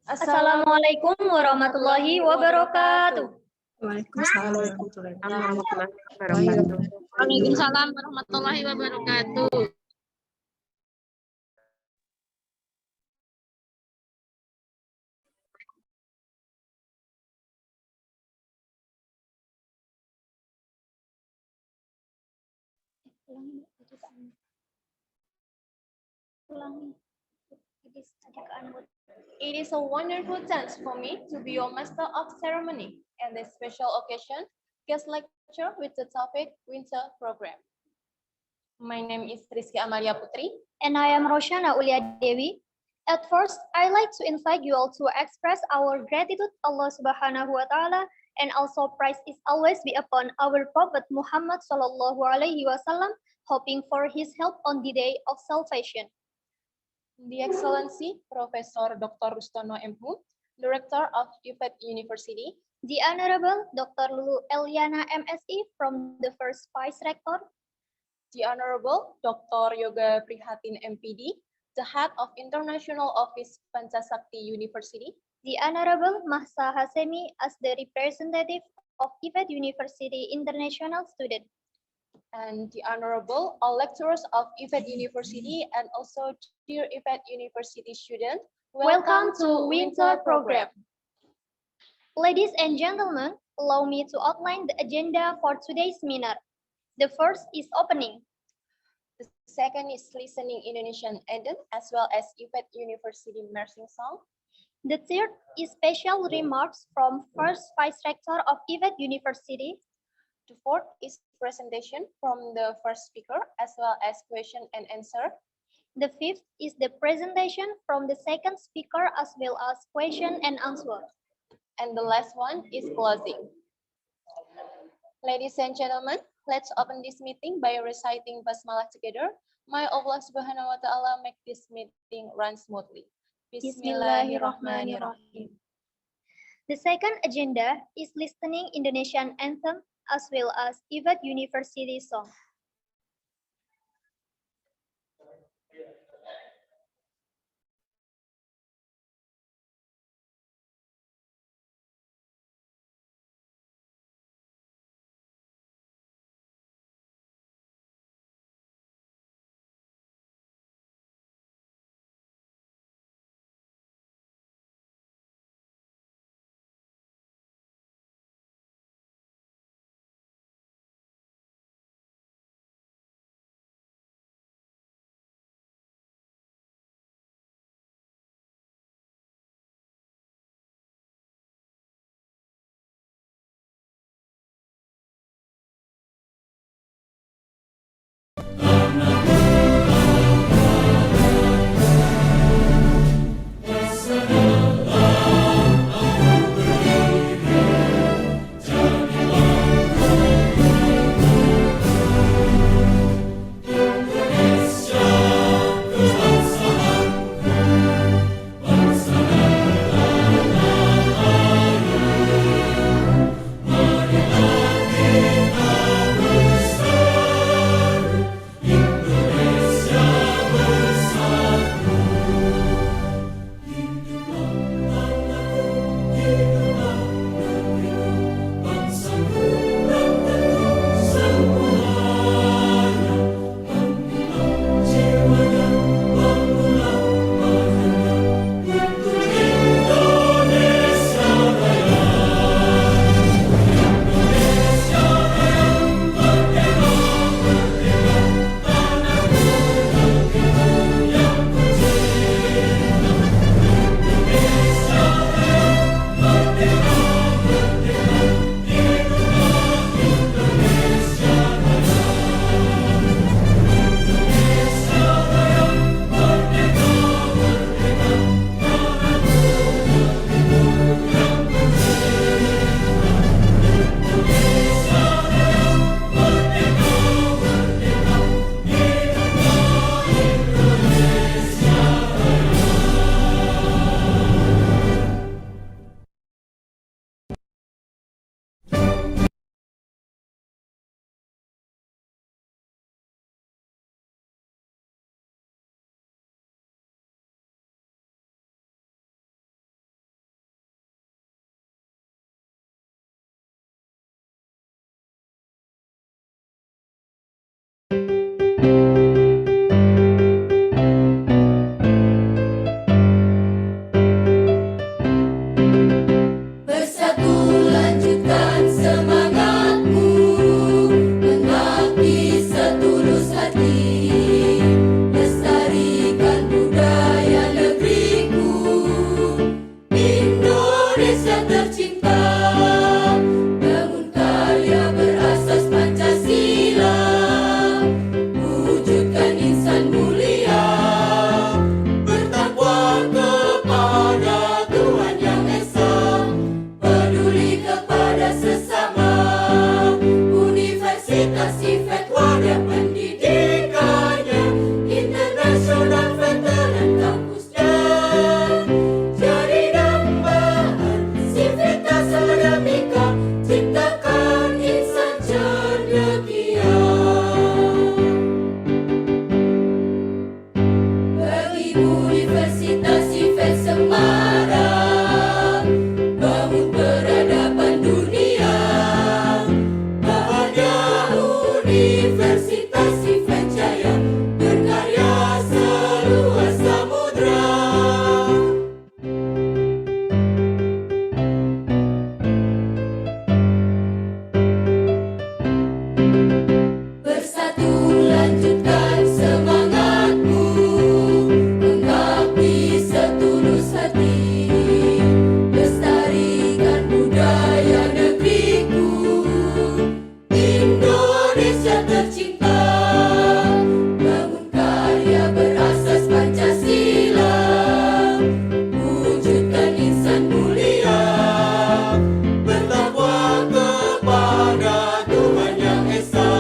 Assalamualaikum warahmatullahi wabarakatuh. Waalaikumsalam warahmatullahi wabarakatuh. Waalaikumsalam warahmatullahi wabarakatuh. It is a wonderful chance for me to be your master of ceremony and this special occasion guest lecture with the topic Winter Program. My name is Rizky Amalia Putri. And I am Roshana Ulia Dewi. At first, I'd like to invite you all to express our gratitude to Allah Subhanahu wa Ta'ala, and also praise is always be upon our Prophet Muhammad Sallallahu Alaihi Wasallam, hoping for his help on the day of salvation. The Excellency Professor Dr. Rustono M.Hu, Director of UPET University. The Honorable Dr. Lulu Eliana MSE from the first Vice Rector. The Honorable Dr. Yoga Prihatin MPD, the Head of International Office Pancasakti University. The Honorable Mahsa Hasemi as the representative of UPET University International Student. And the Honorable all lecturers of UPET University and also dear UPET University students. Welcome to Winter Program. Ladies and gentlemen, allow me to outline the agenda for today's seminar. The first is opening. The second is listening Indonesian anthem as well as UPET University marching song. The third is special remarks from first Vice Rector of UPET University. The fourth is presentation from the first speaker as well as question and answer. The fifth is the presentation from the second speaker as well as question and answer. And the last one is closing. Ladies and gentlemen, let's open this meeting by reciting Basmalah together. May Allah Subhanahu wa Ta'ala make this meeting run smoothly. Bismillahirrahmanirrahim. The second agenda is listening Indonesian anthem as well as UPET University song. Universitas IFET Semarang, bangun peradaban dunia. Bahagia Universitas IFET Jaya, berkarya seluas samudra. Bersatu lanjutkan semangatmu, mengabdi setulus hati, lestarikan budaya negeriku, Indonesia tercinta. Bangun karya berasas Pancasila, wujudkan insan mulia, bertakwa kepada Tuhan Yang Esa,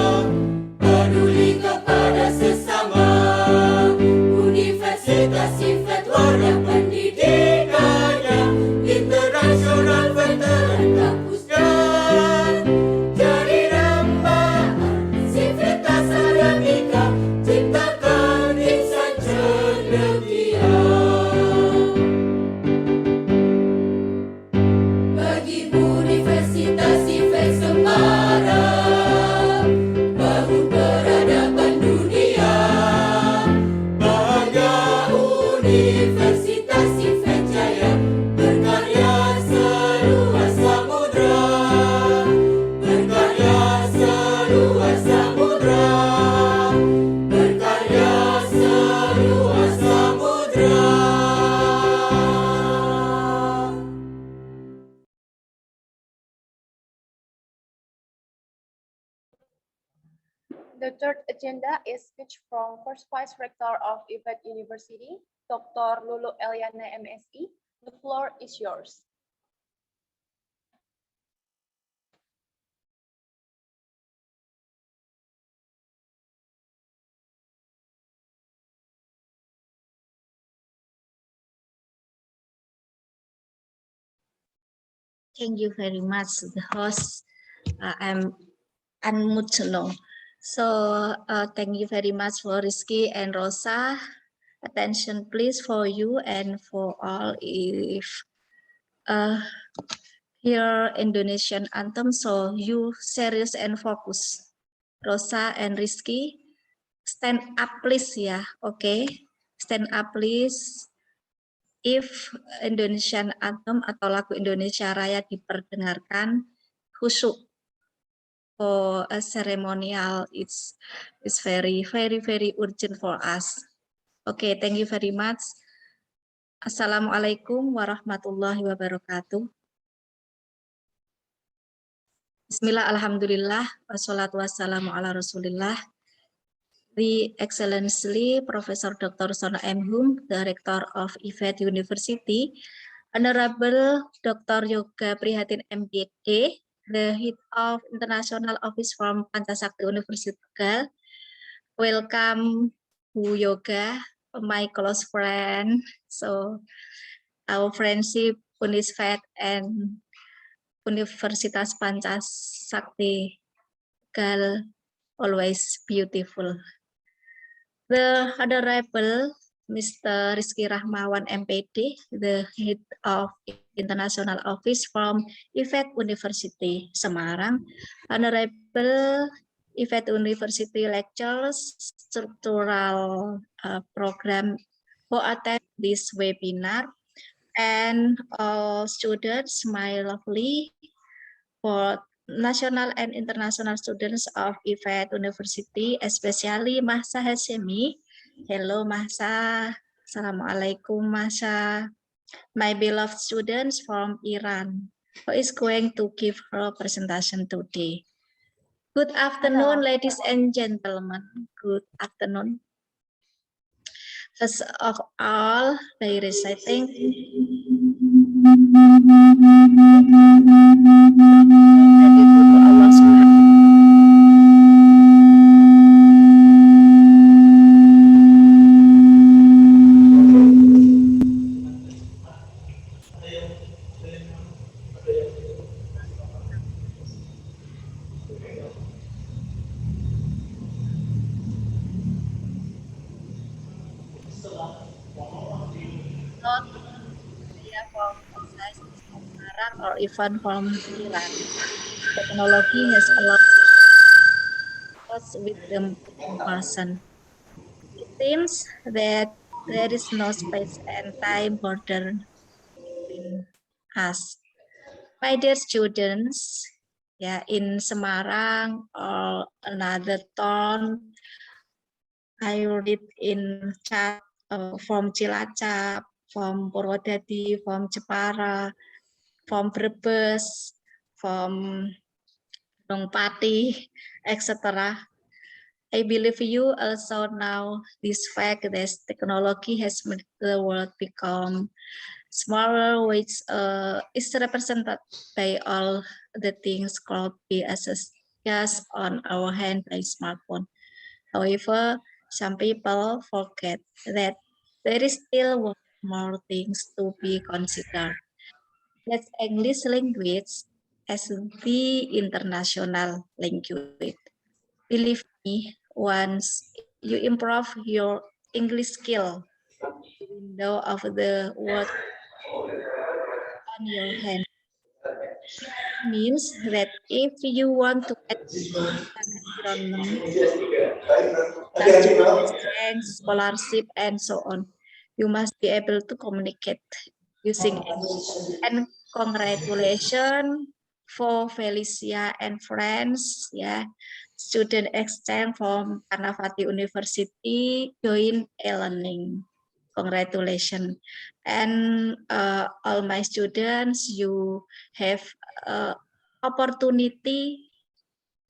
peduli kepada sesama. Universitas IFET warna pendidikannya, internasional veteran kampusnya, jadi dambaan Sivitas Aramika, ciptakan insan cendekia. Bagi Universitas IFET Semarang, bangun peradaban dunia. Bahagia Universitas IFET Jaya, berkarya seluas samudra. Berkarya seluas samudra. Berkarya seluas samudra. The third agenda is speech from First Vice Rector of IFET University, Dr. Lulu Eliana MSI. The floor is yours. Thank you very much, the host. I'm unmute now. So thank you very much for Rizky and Rosa. Attention please for you and for all. If hear Indonesian anthem, so you serious and focus. Rosa and Rizky, stand up please ya, okay? Stand up please. If Indonesian anthem atau lagu Indonesia Raya diperdengarkan, khusyuk for a ceremonial, it's very urgent for us. Okay, thank you very much. Assalamualaikum warahmatullahi wabarakatuh. Bismillah, alhamdulillah, wassalatu wassalamu ala rasulillah. The Excellency Professor Dr. Sono M. Hum, the Rector of IFET University, Honorable Dr. Yoga Prihatin MPD, the Head of International Office from Pancasakti University Tegal. Welcome to Yoga, my close friend. So our friendship, Unisfet and Universitas Pancasakti Tegal, always beautiful. The Honorable Mr. Rizky Rahmawan MPD, the Head of International Office from IFET University Semarang, Honorable IFET University Lectures, Structural Program who attend this webinar, and all students, my lovely, for national and international students of IFET University, especially Mahsa Hashemi. Hello Mahsa, Assalamualaikum Mahsa. My beloved students from Iran, who is going to give her presentation today. Good afternoon, ladies and gentlemen. Good afternoon. First of all, by reciting Allah not from outside Semarang or even from Iran. Technology has allowed us with them in person. It seems that there is no space and time border between us. My dear students, yeah, in Semarang or another town, I read in chat from Cilacap, from Purwodadi, from Jepara, from Brebes, from Dongpati, etc. I believe you also know this fact that technology has made the world become smaller, which is represented by all the things could be accessed just on our hand by smartphone. However, some people forget that there is still more things to be considered. That's English language as the international language. Believe me, once you improve your English skill, the window of the world on your hand. Means that if you want to get environment, student exchange, scholarship, and so on, you must be able to communicate using English. And congratulations for Felicia and friends, yeah, student exchange from Kanavati University join e-learning. Congratulations. And all my students, you have opportunity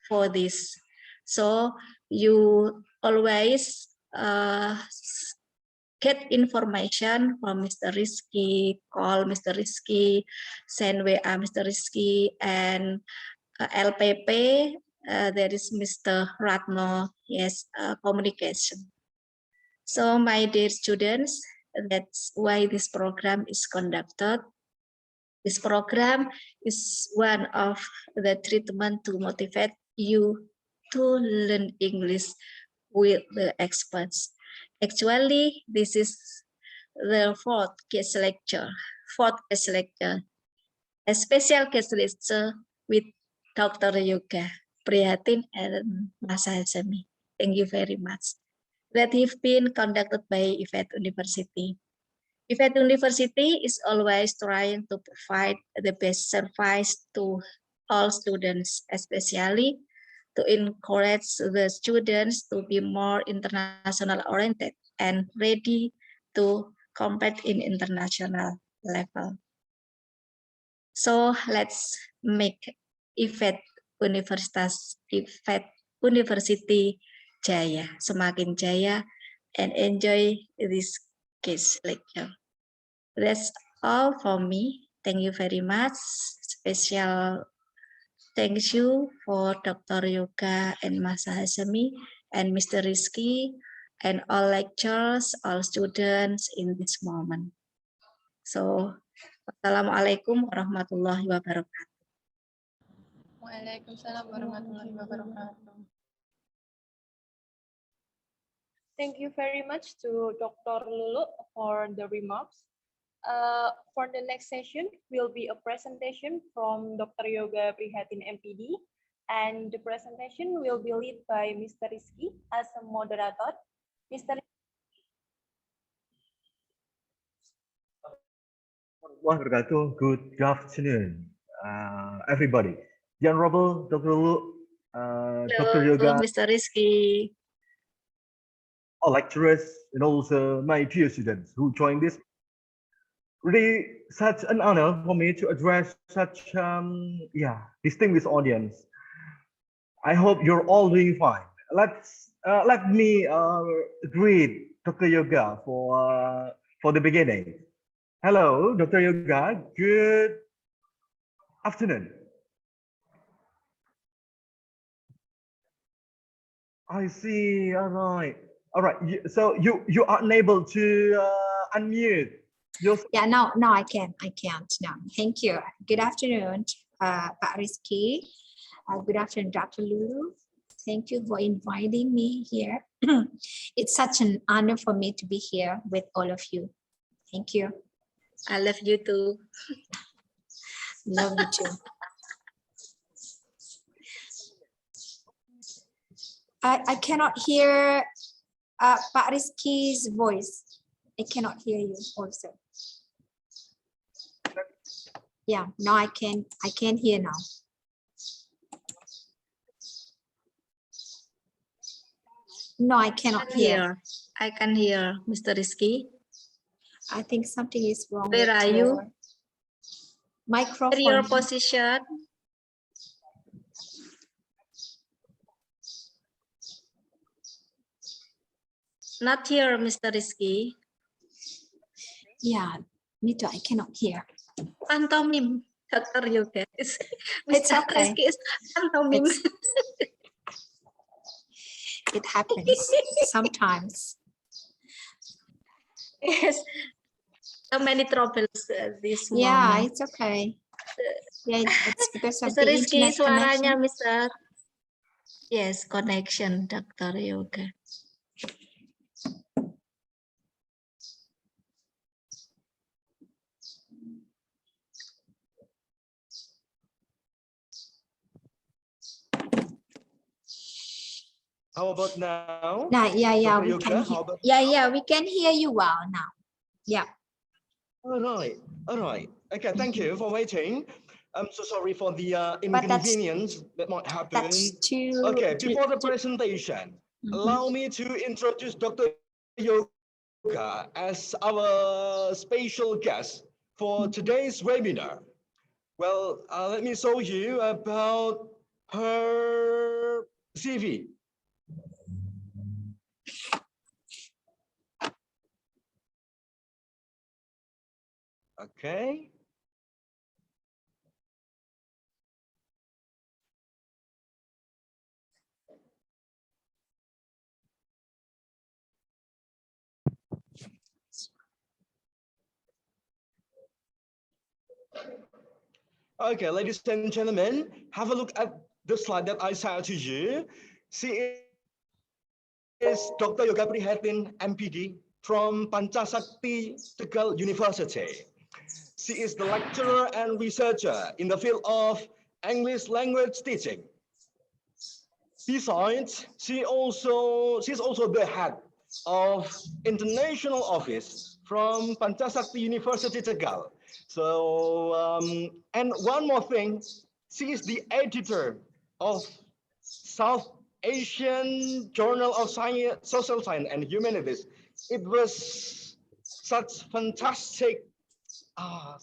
for this. So you always get information from Mr. Rizky, call Mr. Rizky, send WA Mr. Rizky, and LPP, there is Mr. Ratno, yes, communication. So my dear students, that's why this program is conducted. This program is one of the treatment to motivate you to learn English with the experts. Actually, this is the fourth guest lecture, a special guest lecture with Dr. Yoga Prihatin and Masa Hazami. Thank you very much. That have been conducted by IFET University. IFET University is always trying to provide the best service to all students, especially to encourage the students to be more international oriented and ready to compete in international level. So let's make IFET University Jaya, semakin jaya, and enjoy this case lecture. That's all from me. Thank you very much. Special thank you for Dr. Yoga and Masa Hazami and Mr. Rizky and all lecturers, all students in this moment. So, Assalamualaikum warahmatullahi wabarakatuh. Waalaikumsalam warahmatullahi wabarakatuh. Thank you very much to Dr. Lulu for the remarks. For the next session will be a presentation from Dr. Yoga Prihatin MPD, and the presentation will be led by Mr. Rizky as a moderator. Mr. Good afternoon, everybody. The Honorable Dr. Lulu, Dr. Yoga, Mr. Rizky. all lecturers, and also my dear students who joined this. Really, such an honor for me to address such distinguished audience. I hope you're all doing fine. Let me greet Dr. Yoga for the beginning. Hello, Dr. Yoga. Good afternoon. I see. All right. All right. So you are unable to unmute yourself. Yeah, now I can now. Thank you. Good afternoon, Pak Rizky. Good afternoon, Dr. Lulu. Thank you for inviting me here It's such an honor for me to be here with all of you. Thank you. I love you too. Love you too. I cannot hear Pak Rizky's voice. I cannot hear you also. Yeah, now I can hear now. No, I cannot hear. I can hear, Mr. Rizky. I think something is wrong. Where with are your you? Microphone. Your position. Not here, Mr. Rizky. Yeah, me too. I cannot hear. Pantomim, Dr. Yoga. It's Mr. okay. Rizky is pantomim. It happens sometimes. Yes, so many troubles this Yeah, moment. it's okay. Yeah, it's because of Mr. the Rizky, internet suaranya, connection. Mr. Yes, connection, Dr. Yoga. How about now? Yeah, Dr. we Yoga, can how hear. about Yeah, we can hear you well now. Yeah. All right. Okay, thank you for waiting. I'm so sorry for the But that's- inconvenience that might happen. That's too. Okay, before the presentation, allow me to introduce Dr. Yoga as our special guest for today's webinar. Well, let me show you about her CV. Okay. Okay, ladies and gentlemen, have a look at the slide that I shared to you. She is Dr. Yoga Prihatin, MPD from Pancasakti Tegal University. She is the lecturer and researcher in the field of English language teaching. Besides, she's also the head of international office from Pancasakti University Tegal. So, and one more thing, she is the editor of South Asian Journal of Science, Social Science and Humanities. It was such fantastic, I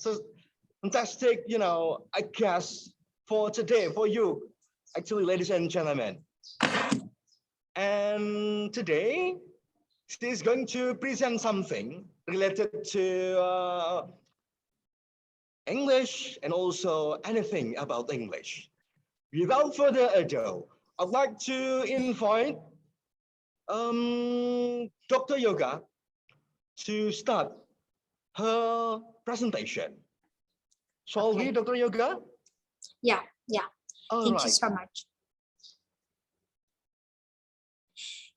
guess, for today, for you, actually, ladies and gentlemen. And today, she's going to present something related to English and also anything about English. Without further ado, I'd like to invite Dr. Yoga to start her presentation. Shall we, Dr. Yoga? Yeah. Thank you right. so much.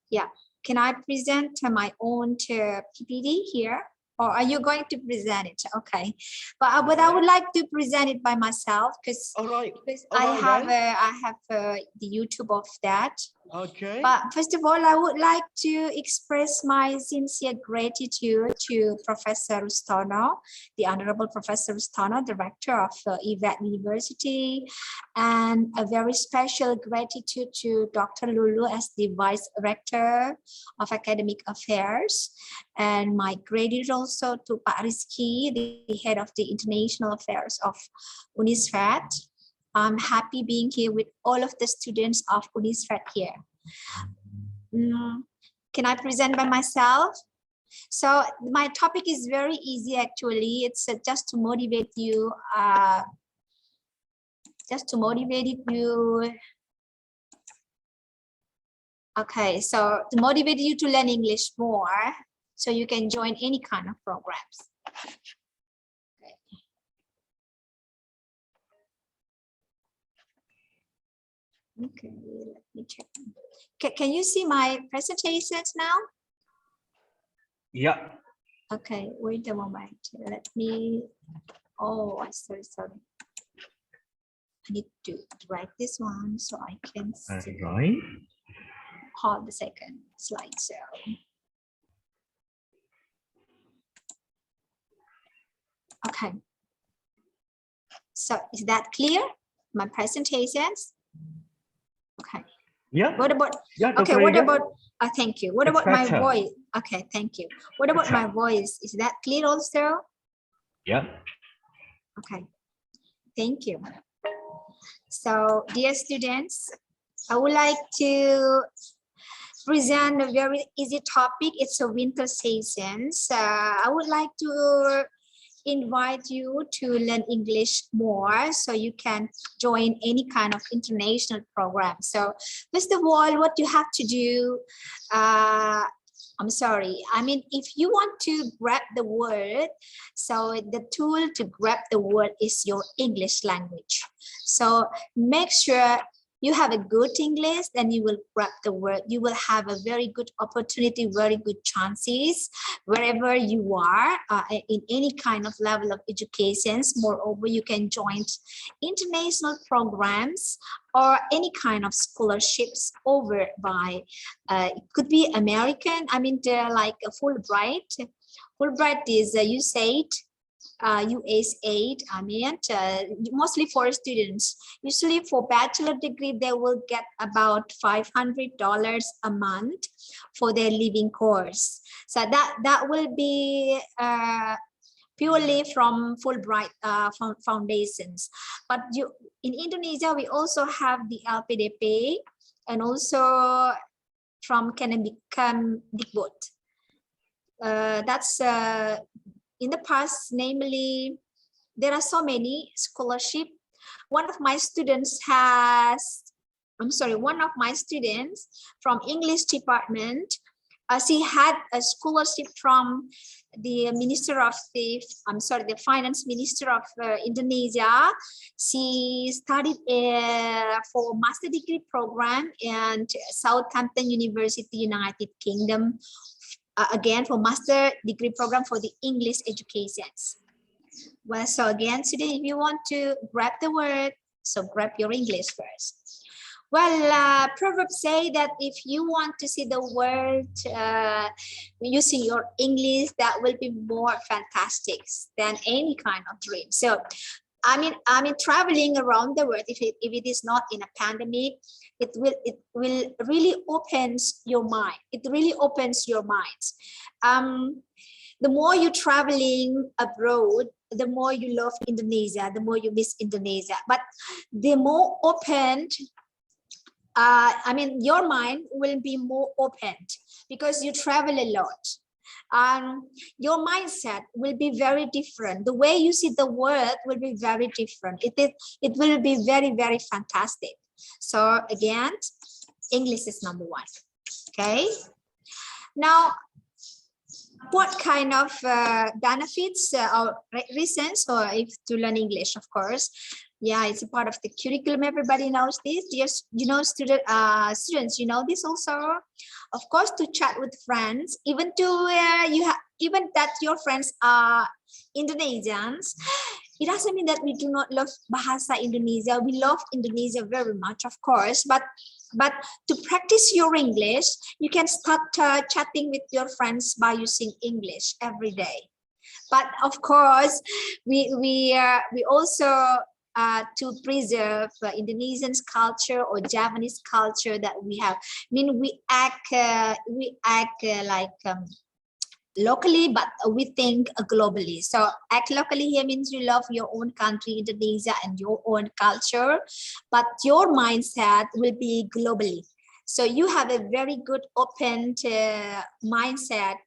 Yeah. Can I present my own PPT here? Or are you going to present it? Okay. But I would like to present it by myself because I have the YouTube of that. Okay. But first of all, I would like to express my sincere gratitude to Professor Rustono, the Honorable Professor Rustono, Director of EVAT University, and a very special gratitude to Dr. Lulu as the Vice Rector of Academic Affairs, and my gratitude also to Pak Rizky, the Head of the International Affairs of UNISFAT. I'm happy being here with all of the students of UNISFAT here. Can I present by myself? So my topic is very easy actually. It's just to motivate you. Okay, so to motivate you to learn English more, so you can join any kind of programs. Okay, let me check. Can you see my presentations now? Yeah. Okay, wait a moment. Let me. Oh, sorry. I need to write this one so I can see. Right. Hold the second slide. So. Okay. So is that clear? My presentations? Okay. Yeah. What about? Yeah. Okay. What about? Thank you. What It's about my better. voice? Okay. Thank you. What about my voice? Is that clear also? Yeah. Okay. Thank you. So, dear students, I would like to present a very easy topic. It's a winter season. So I would like to invite you to learn English more so you can join any kind of international program. So first of all, what you have to do, I'm sorry, I mean, if you want to grab the word, so the tool to grab the word is your English language. So make sure you have a good English, then you will grab the word. You will have a very good opportunity, very good chances wherever you are in any kind of level of educations. Moreover, you can join international programs or any kind of scholarships over by, it could be American, I mean, like a Fulbright. Fulbright is, you said, US aid, I mean, mostly for students. Usually for bachelor degree, they will get about $500 a month for their living course. So that will be purely from Fulbright foundations. But in Indonesia, we also have the LPDP and also from Kemdikbud. That's in the past, namely, there are so many scholarship. One of my students from English department, she had a scholarship from the the finance minister of Indonesia. She studied for master degree program in Southampton University, United Kingdom. Again, for master degree program for the English educations. Well, so again, today, if you want to grab the word, so grab your English first. Well, Proverbs say that if you want to see the word using your English, that will be more fantastic than any kind of dream. So, I mean, traveling around the world, if it is not in a pandemic, it will really opens your mind. It really opens your minds. The more you're traveling abroad, the more you love Indonesia, the more you miss Indonesia. But the more open, I mean, your mind will be more open because you travel a lot. Your mindset will be very different. The way you see the world will be very different. It will be very, very fantastic. So again, English is number one. Okay. Now, what kind of benefits or reasons or if to learn English? Of course, yeah, it's a part of the curriculum. Everybody knows this. Yes, you know, students, you know this also. Of course, to chat with friends, even to even that your friends are Indonesians. It doesn't mean that we do not love Bahasa Indonesia. We love Indonesia very much, of course, but to practice your English, you can start chatting with your friends by using English every day. But of course, we also to preserve Indonesian's culture or Japanese culture that we have. I mean, we act like locally, but we think globally. So act locally here means you love your own country, Indonesia, and your own culture, but your mindset will be globally. So you have a very good open mindset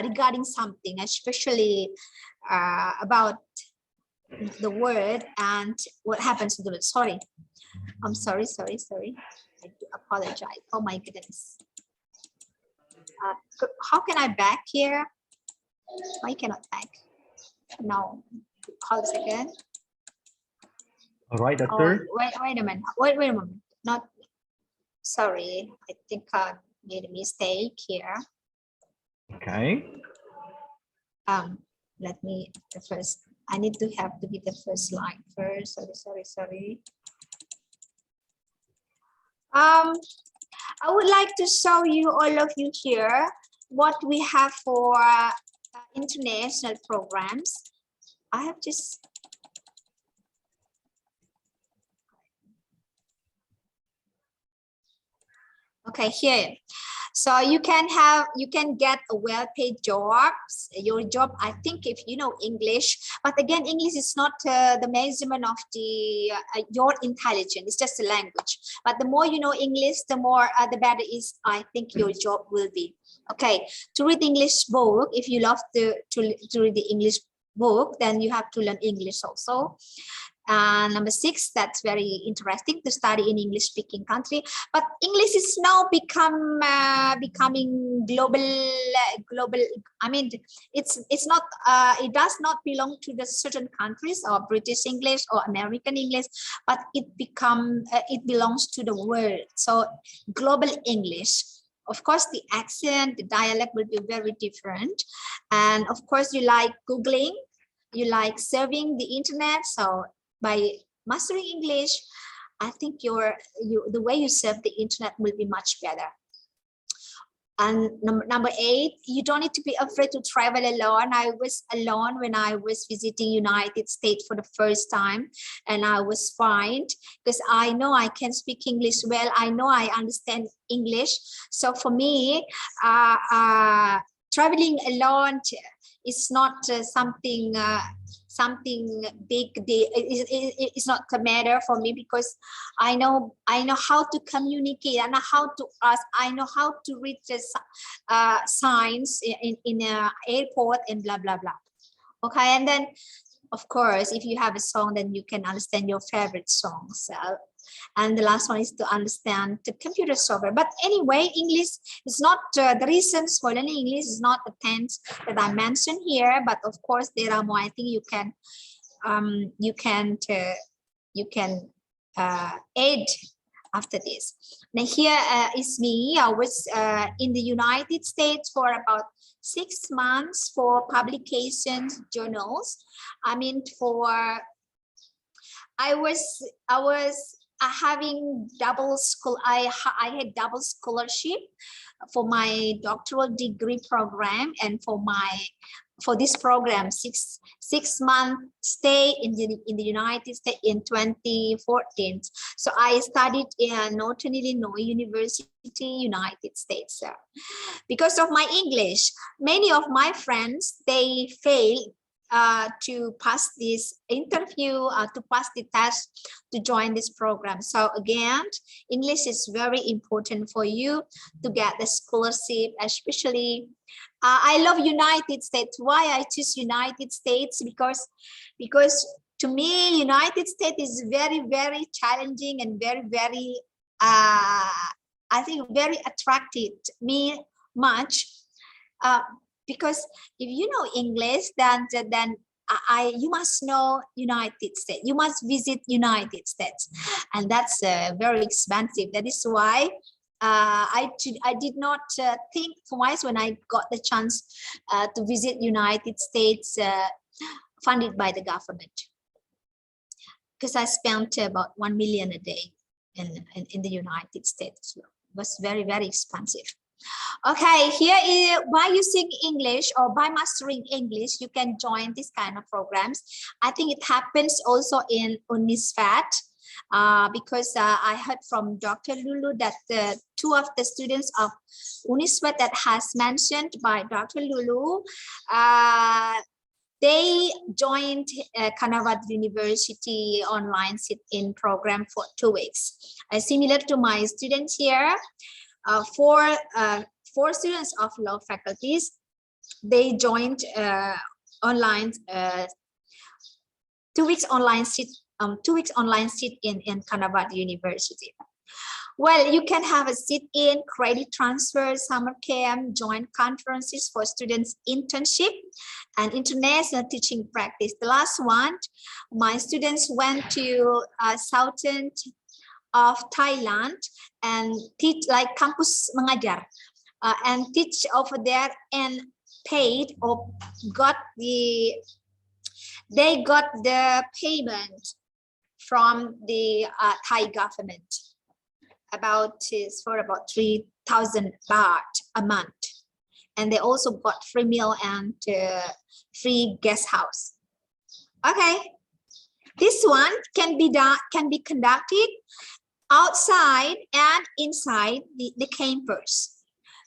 regarding something, especially about the word and what happens to the word. Sorry, I'm sorry. I do apologize. Oh my goodness. How can I back here? I cannot back. No. Hold a second. All right, doctor. Oh, wait a minute. Wait a moment. not, sorry, I think I made a mistake here. Okay. Let me, the first, I need to have to be the first line first. Sorry. I would like to show you, all of you here, what we have for international programs. I have just, okay, here. So you can get a well-paid jobs. Your job, I think, if you know English, but again, English is not the measurement of the your intelligence. It's just a language. But the more you know English, the more the better is, I think, your job will be. Okay, to read English book, if you love to read the English book, then you have to learn English also. Number 6, that's very interesting to study in English speaking country, but English is now becoming global. I mean, it's not, it does not belong to the certain countries or British English or American English, but it belongs to the world. So global English. Of course, the accent, the dialect will be very different, and of course, you like Googling, you like surfing the internet. So by mastering English, I think the way you serve the internet will be much better. And number 8, you don't need to be afraid to travel alone. I was alone when I was visiting United States for the first time, and I was fine because I know I can speak English well. I know I understand English. So for me, traveling alone is not something big. It's not a matter for me because I know how to communicate, I know how to ask, I know how to read the signs in an airport and blah blah blah. Okay, and then of course, if you have a song, then you can understand your favorite songs. And the last one is to understand the computer software. But anyway, English is not the reasons for learning English is not the 10s that I mentioned here. But of course, there are more. I think you can add after this. Now here is me. I was in the United States for about 6 months for publications, journals. I mean, I was having double school. I had double scholarship for my doctoral degree program and for this program, six month stay in the United States in 2014. So I studied in Northern Illinois University, United States. Because of my English, many of my friends, they failed to pass this interview, to pass the test to join this program. So again, English is very important for you to get the scholarship, especially. I love United States. Why I choose United States? Because to me, United States is very, very challenging and very, very, I think very attractive to me much. Because if you know English, then you must know United States. You must visit United States, and that's very expensive. That is why I did not think twice when I got the chance to visit United States, funded by the government, because I spent about 1 million a day in the United States. It was very, very expensive. Okay, here is by using English or by mastering English, you can join this kind of programs. I think it happens also in UNISFAT, because I heard from Dr. Lulu that 2 of the students of UNISFAT that has mentioned by Dr. Lulu, they joined Kanawat University online sit-in program for 2 weeks. Similar to my students here, 4 students of law faculties, they joined online 2 weeks online sit 2 weeks online sit-in in Kanawat University. Well, you can have a sit-in, credit transfer, summer camp, joint conferences for students, internship, and international teaching practice. The last one, my students went to Southern of Thailand and teach like campus mengajar and teach over there and paid or they got the payment from the Thai government for about 3,000 baht a month, and they also got free meal and free guest house. Okay, this one can be conducted outside and inside the campus.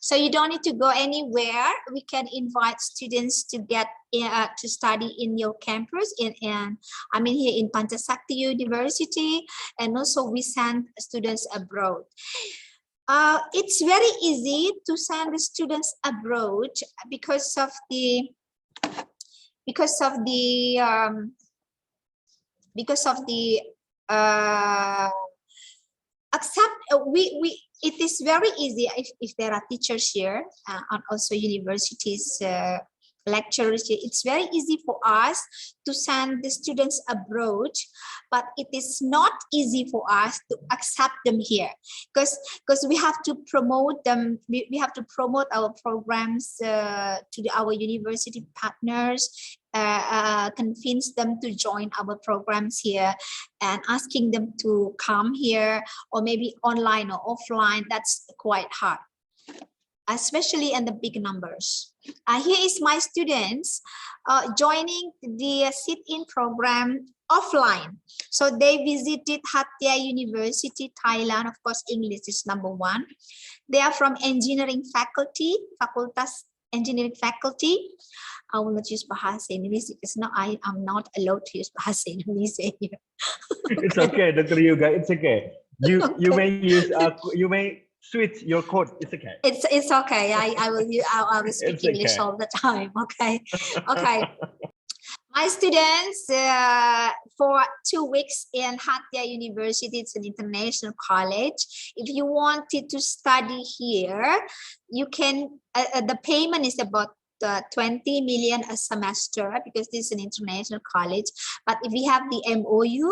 So you don't need to go anywhere. We can invite students to get to study in your campus here in Pancasakti University, and also we send students abroad. It's very easy to send the students abroad because of the it is very easy if there are teachers here and also universities lecturers. It's very easy for us to send the students abroad, but it is not easy for us to accept them here because we have to promote them. We have to promote our programs to our university partners, convince them to join our programs here and asking them to come here, or maybe online or offline. That's quite hard, especially in the big numbers. Here is my students joining the sit-in program offline. So they visited Hatia University, Thailand. Of course, English is number one. They are from engineering faculty, Fakultas Engineering faculty. I will not use Bahasa Indonesia because now I am not allowed to use Bahasa Indonesia here. It's okay, Dr. Yuga. It's okay. You Okay. you may switch your code. It's okay. It's okay. I will speak It's English okay. all the time. Okay. Okay. My students for 2 weeks in Hatia University, it's an international college. If you wanted to study here, you can, the payment is about 20 million a semester because this is an international college. But if you have the MOU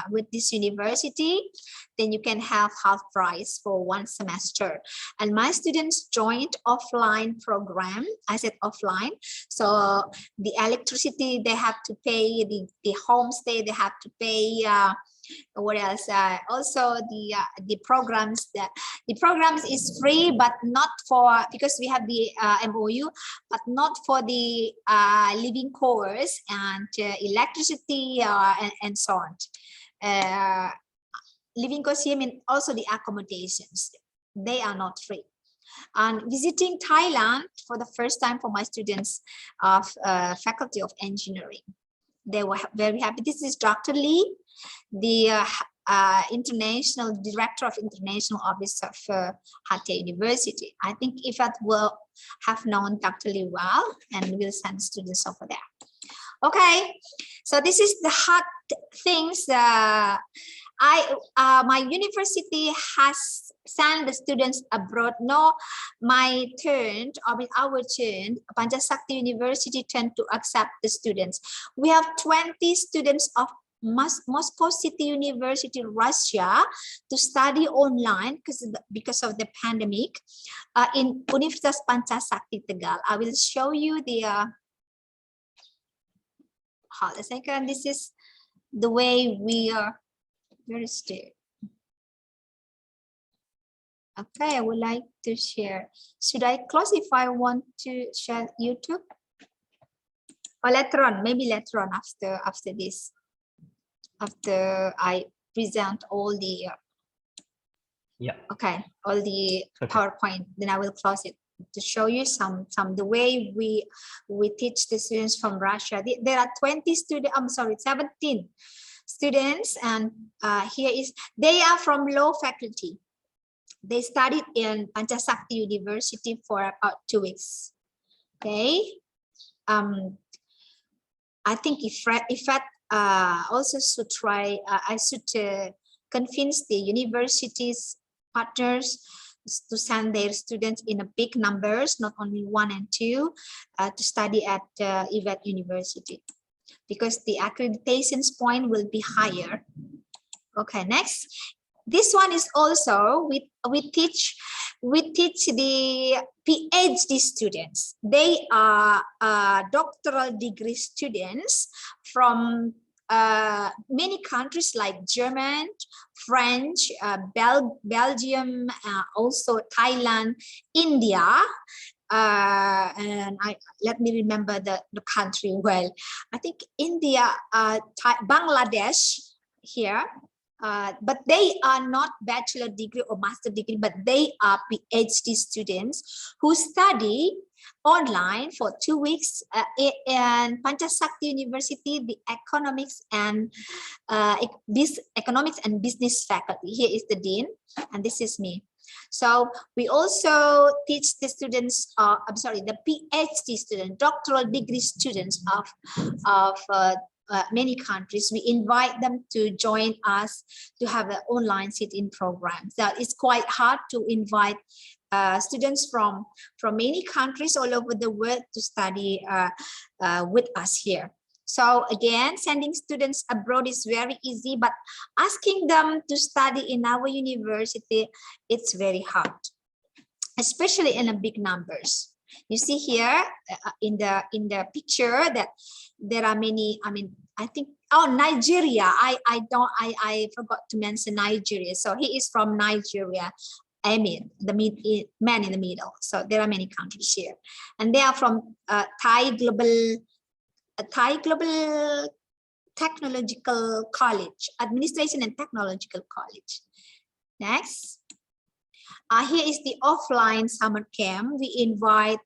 with this university, then you can have half price for 1 semester. And my students joined offline program. I said offline. So the electricity they have to pay, the homestay they have to pay. What else? Also the programs is free, but not for, because we have the MOU, but not for the living course and electricity and so on. Living course here means also the accommodations. They are not free. And visiting Thailand for the first time for my students of Faculty of Engineering. They were very happy. This is Dr. Lee, the international director of international office of Hatia University. I think Ifat will have known Dr. Lee well and will send students over there. Okay, so this is the hard things. My university has sent the students abroad. No, my turn, or with our turn, Pancasakti University tend to accept the students. We have 20 students of Moscow City University, Russia, to study online because of the pandemic in Universitas Pancasakti Tegal. I will show you the hold a second. This is the way we are. Where is it? Okay, I would like to share. Should I close if I want to share YouTube? Or later on, maybe later on after this. After I present all the all the PowerPoint, then I will close it to show you some the way we teach the students from Russia. There are 20 students. I'm sorry, 17 students, and here is they are from law faculty. They studied in Pancasakti University for about 2 weeks. Okay, I think if that also should try. I should convince the universities partners to send their students in a big numbers, not only 1 and 2, to study at IVET University, because the accreditations point will be higher. Okay, next. This one is also we teach the PhD students. They are doctoral degree students from many countries like German, French, Belgium, also Thailand, India, and let me remember the country well. I think India, Bangladesh here. But they are not bachelor degree or master degree, but they are PhD students who study online for 2 weeks in Pancasakti University, the economics and business faculty. Here is the dean, and this is me. So we also teach the students, the PhD student, doctoral degree students of many countries. We invite them to join us to have an online sit-in program. So it's quite hard to invite students from many countries all over the world to study with us here. So again, sending students abroad is very easy, but asking them to study in our university, it's very hard, especially in a big numbers. You see here in the picture that there are many. I mean, I think Nigeria. I forgot to mention Nigeria. So he is from Nigeria. I mean, the man in the middle. So there are many countries here, and they are from Thai Global Technological College, Administration and Technological College. Next. Here is the offline summer camp. We invite,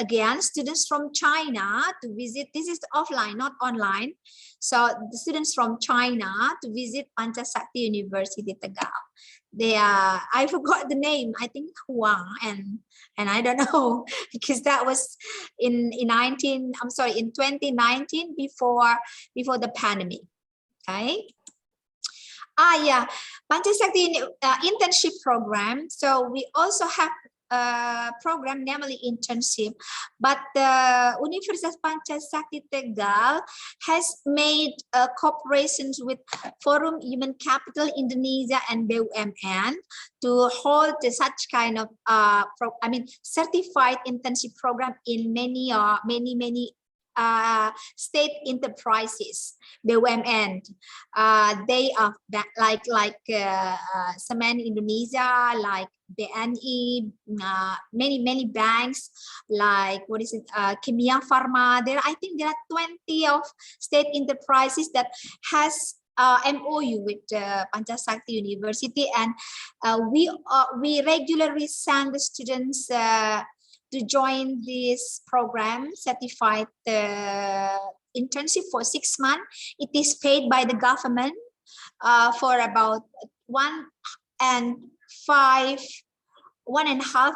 again, students from China to visit. This is offline, not online. So the students from China to visit Pancasakti University, Tegal. They are, I forgot the name, I think Huang, and I don't know, because that was in 2019, before the pandemic. Okay. Yeah, Pancasakti internship program. So we also have a program, namely internship, but the Universitas Pancasakti Tegal has made cooperations with Forum Human Capital Indonesia and BUMN to hold such kind of certified internship program in many state enterprises, BUMN. They are like Semen Indonesia, like BNI, many banks, like what is it, Kimia Pharma. I think there are 20 of state enterprises that has MOU with Pancasakti University, and we regularly send the students to join this program, certified internship for 6 months. It is paid by the government for about 1.5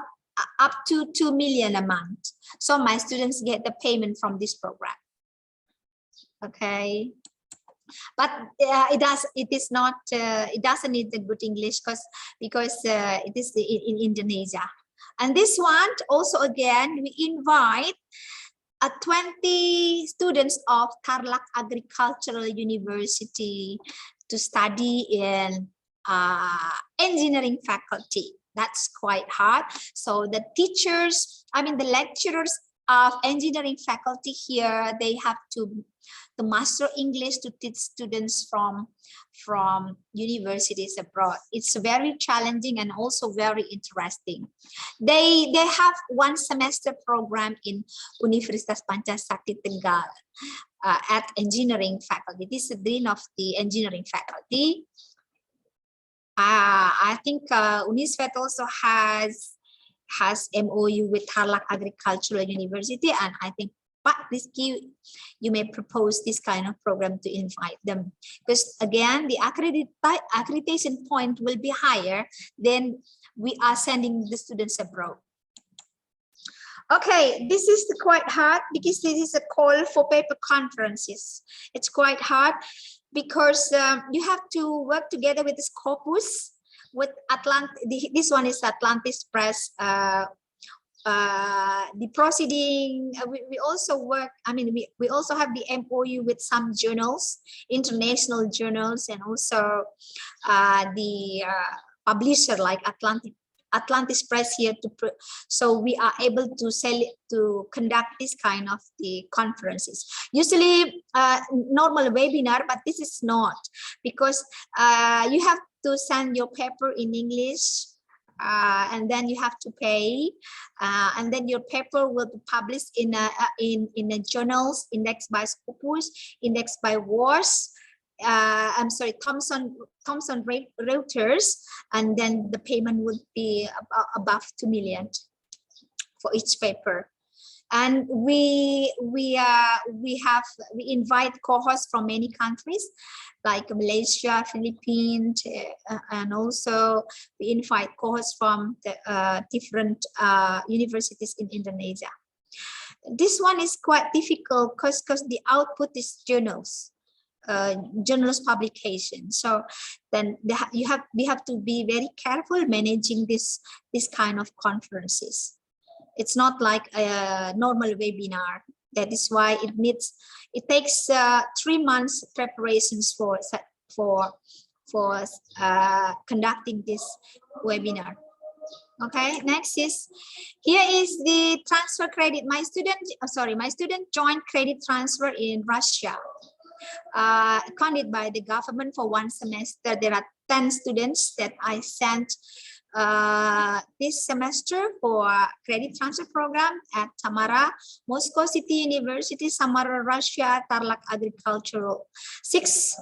up to 2 million a month. So my students get the payment from this program. Okay. But it doesn't need the good English because it is in Indonesia. And this one also, again, we invite 20 students of Tarlac Agricultural University to study in engineering faculty. That's quite hard. So the teachers, the lecturers of engineering faculty here, they have to master English to teach students from universities abroad. It's very challenging and also very interesting. They have 1 semester program in Universitas Pancasakti Tegal at engineering faculty. This is the dean of the engineering faculty. I think Unisvet also has MOU with Tarlac Agricultural University, and I think Rizky, you may propose this kind of program to invite them, because again, the accreditation point will be higher than we are sending the students abroad. Okay, this is quite hard because this is a call for paper conferences. It's quite hard because you have to work together with the Scopus, with This one is Atlantis Press the proceeding, we also work, I mean, we also have the MOU with some journals, international journals, and also the publisher like Atlantis Press here so we are able to conduct this kind of the conferences. Usually normal webinar, but this is not, because you have to send your paper in English, and then you have to pay, and then your paper will be published in a journals indexed by Scopus, indexed by WARS, I'm sorry, Thomson Reuters, and then the payment would be above 2 million for each paper. And we invite co-hosts from many countries like Malaysia, Philippines, and also we invite co-hosts from the different universities in Indonesia. This one is quite difficult because the output is journals. Journals publication, so then we have to be very careful managing this kind of conferences. It's not like a normal webinar. That is why it takes 3 months preparations for conducting this webinar. Okay, next is, here is the transfer credit. My student joined credit transfer in Russia, funded by the government for 1 semester. There are 10 students that I sent this semester for credit transfer program at Samara, Moscow City University, Samara, Russia, Tarlac Agricultural. Six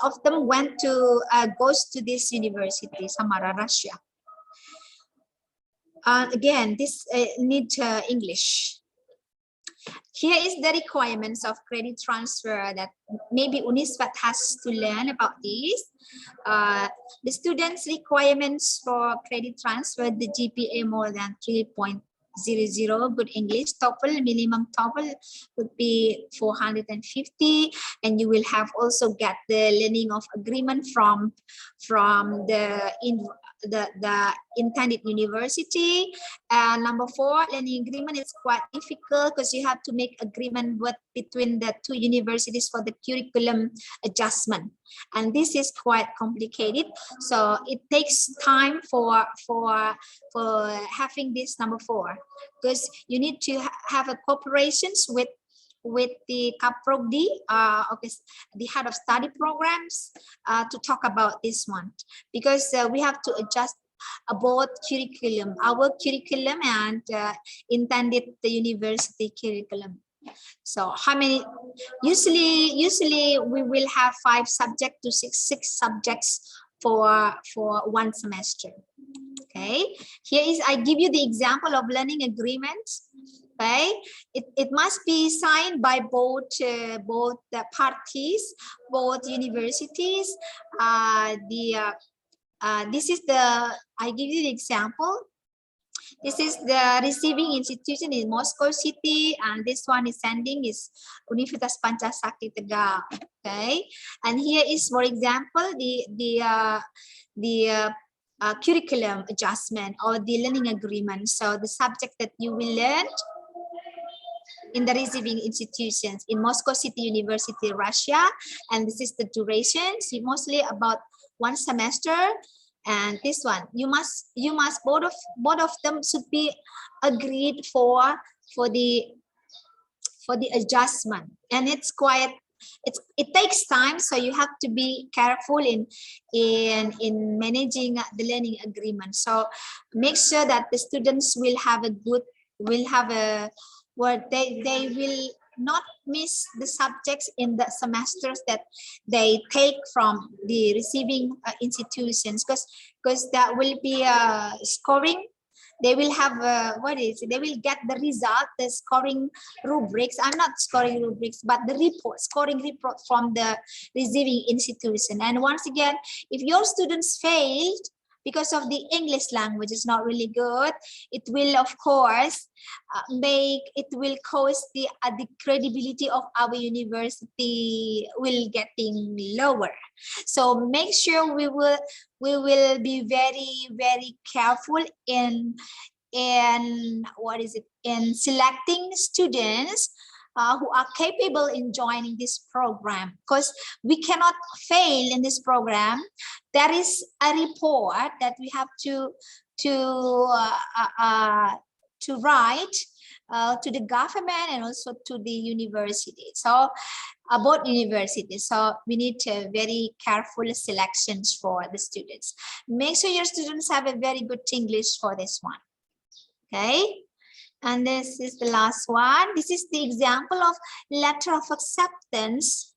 of them went to goes to this university, Samara, Russia. Again, this need English. Here is the requirements of credit transfer that maybe Uniswat has to learn about this. The students' requirements for credit transfer, the GPA more than 3.00, good English, TOEFL, minimum TOEFL would be 450, and you will have also get the learning of agreement from the intended university. Number 4, learning agreement is quite difficult because you have to make agreement between the 2 universities for the curriculum adjustment, and this is quite complicated. So it takes time for having this number 4, because you need to have a cooperations with the CAPROGD, the head of study programs, to talk about this one, because we have to adjust both curriculum, our curriculum and intended the university curriculum. So how many? Usually we will have 5 subjects to 6 subjects for 1 semester. Okay, here is, I give you the example of learning agreements. Okay, it must be signed by both the parties, both universities. This is I give you the example. This is the receiving institution in Moscow City, and this one is sending is Universitas Pancasakti Tegal. Okay, and here is, for example, the curriculum adjustment or the learning agreement. So the subject that you will learn in the receiving institutions in Moscow City University, Russia, and this is the duration. So mostly about 1 semester. And this one, you must both of them should be agreed for the adjustment, and it's quite, it takes time, so you have to be careful in managing the learning agreement. So make sure that the students will have they will not miss the subjects in the semesters that they take from the receiving institutions, because that will be scoring. They will have they will get the result, the scoring rubrics. I'm not scoring rubrics, but the scoring report from the receiving institution. And once again, if your students failed because of the English language is not really good, it will of course cause the credibility of our university will getting lower. So make sure we will be very, very careful in in in selecting students who are capable in joining this program, because we cannot fail in this program. There is a report that we have to write to the government and also to the university. So about universities, so we need very careful selections for the students. Make sure your students have a very good English for this one. Okay, and this is the last one. This is the example of letter of acceptance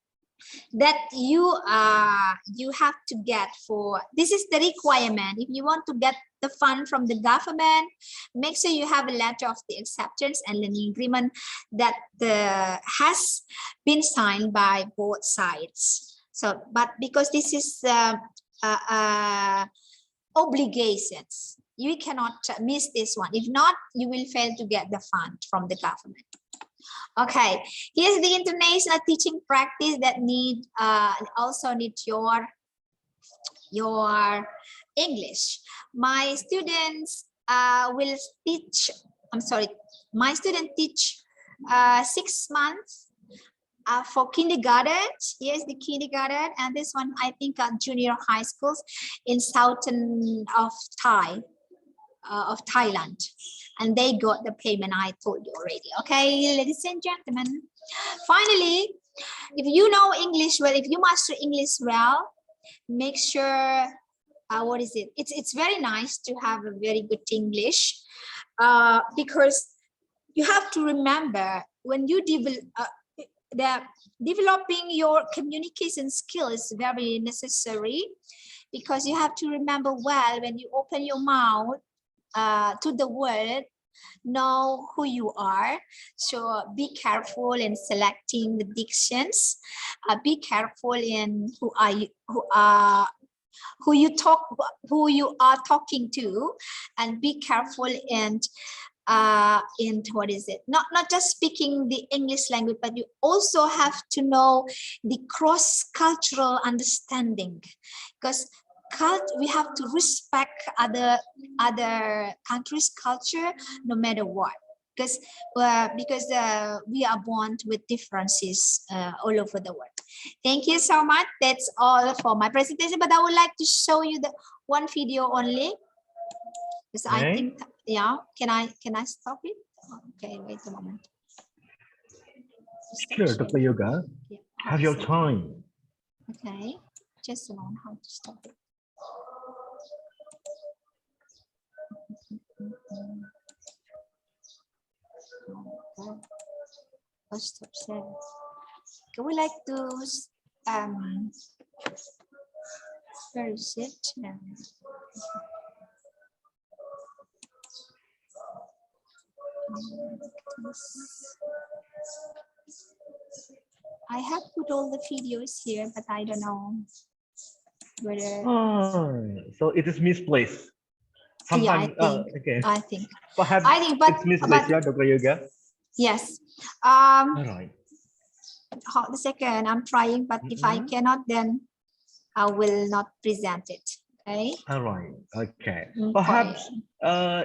that you have to get for. This is the requirement. If you want to get the fund from the government, make sure you have a letter of the acceptance and learning agreement that has been signed by both sides. So, but because this is obligations, you cannot miss this one. If not, you will fail to get the fund from the government. Okay, here's the international teaching practice that also need your English. My students will teach. I'm sorry, my student teach 6 months for kindergarten. Here's the kindergarten, and this one I think junior high schools in southern of Thailand, and they got the payment I told you already. Okay, ladies and gentlemen, finally, if you know English well, if you master English well, make sure it's very nice to have a very good English, because you have to remember when you developing your communication skill is very necessary, because you have to remember well when you open your mouth to the world, know who you are. So be careful in selecting the dictions. Be careful in who you are talking to, and be careful in not just speaking the English language, but you also have to know the cross-cultural understanding, because we have to respect other countries' culture no matter what, because we are born with differences all over the world. Thank you so much. That's all for my presentation, but I would like to show you the one video only, because I think, yeah, can I stop it? Okay, wait a moment. Sure, Dr. Yoga, Yeah, have your time. Okay, just a moment, how to stop it. First of all, we like to where is it? I have put all the videos here, but I don't know whether. So it is misplaced. Sometimes, yeah, okay. I think. Perhaps but it's misplaced, yeah, Dr. Yoga. Yes. All right. Hold a second. I'm trying, but if I cannot, then I will not present it. Okay. All right. Okay. Perhaps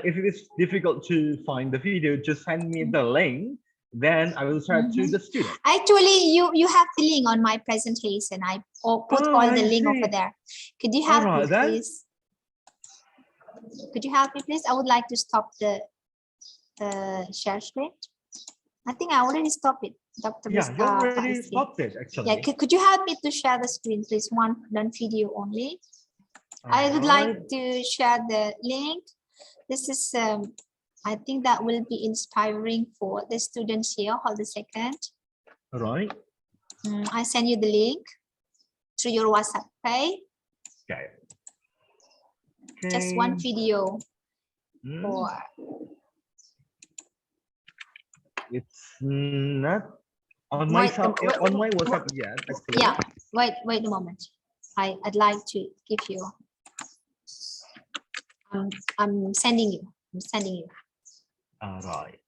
if it is difficult to find the video, just send me the link. Then I will share to the student. Actually, you have the link on my presentation. I put all the link over there. Could you help me, please? Could you help me, please? I would like to stop the share screen. I think I already stopped it, Dr. Yeah, you already stopped it, actually. Yeah, could you help me to share the screen, please? One video only. I would like to share the link. This is, I think that will be inspiring for the students here. Hold a second. All right. I send you the link through your WhatsApp, okay? Okay. Just one video. It's not on my on my WhatsApp yet. Actually. Yeah. Wait a moment. I'd like to give you. I'm sending you. All right.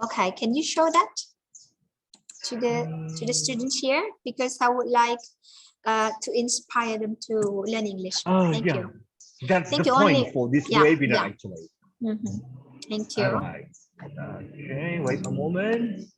Okay. Can you show that to the students here, because I would like to inspire them to learn English. Oh, Thank you. That's Thank the you point only for this webinar, actually. Thank you. All right. Okay, wait a moment.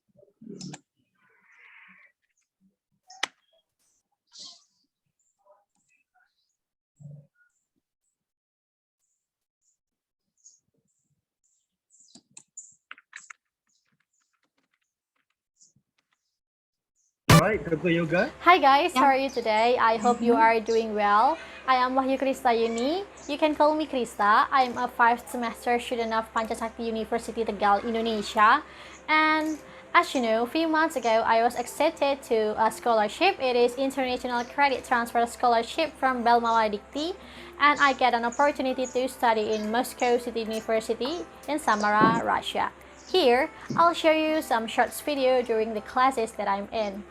All right, Dr. Yoga. Hi guys, how Yeah. are you today? I hope you are doing well. I am Wahyu Kristayuni. You can call me Krista. I'm a 5th semester student of Pancasakti University Tegal, Indonesia. And as you know, a few months ago, I was accepted to a scholarship. It is International Credit Transfer Scholarship from Belmala Dikti. And I get an opportunity to study in Moscow City University in Samara, Russia. Here, I'll show you some short video during the classes that I'm in.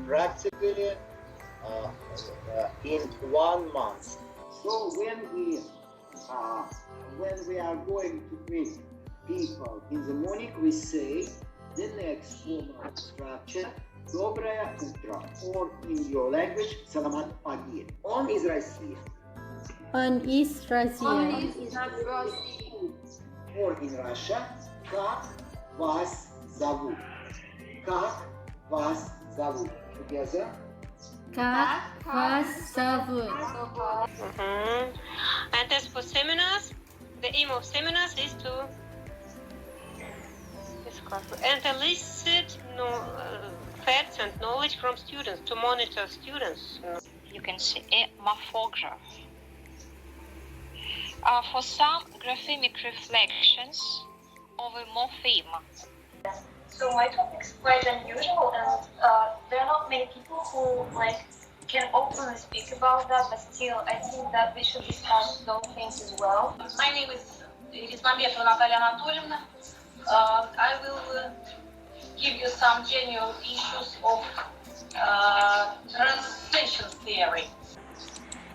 Practically in 1 month. So when we are going to meet people in the morning, we say the next formal structure Доброе утро, or in your language Selamat pagi. On is Россия. On is Russia. Or in Russia, как вас зовут? Как вас зовут? Together. Как вас зовут? And as for seminars, the aim of seminars is to elicit facts and knowledge from students, to monitor students. You can see a morphograph. For some graphemic reflections of a morpheme. So my topic is quite unusual, and there are not many people who can openly speak about that. But still, I think that we should discuss those things as well. My name is Irismambetova Natalia Anatolievna. I will give you some general issues of translation theory.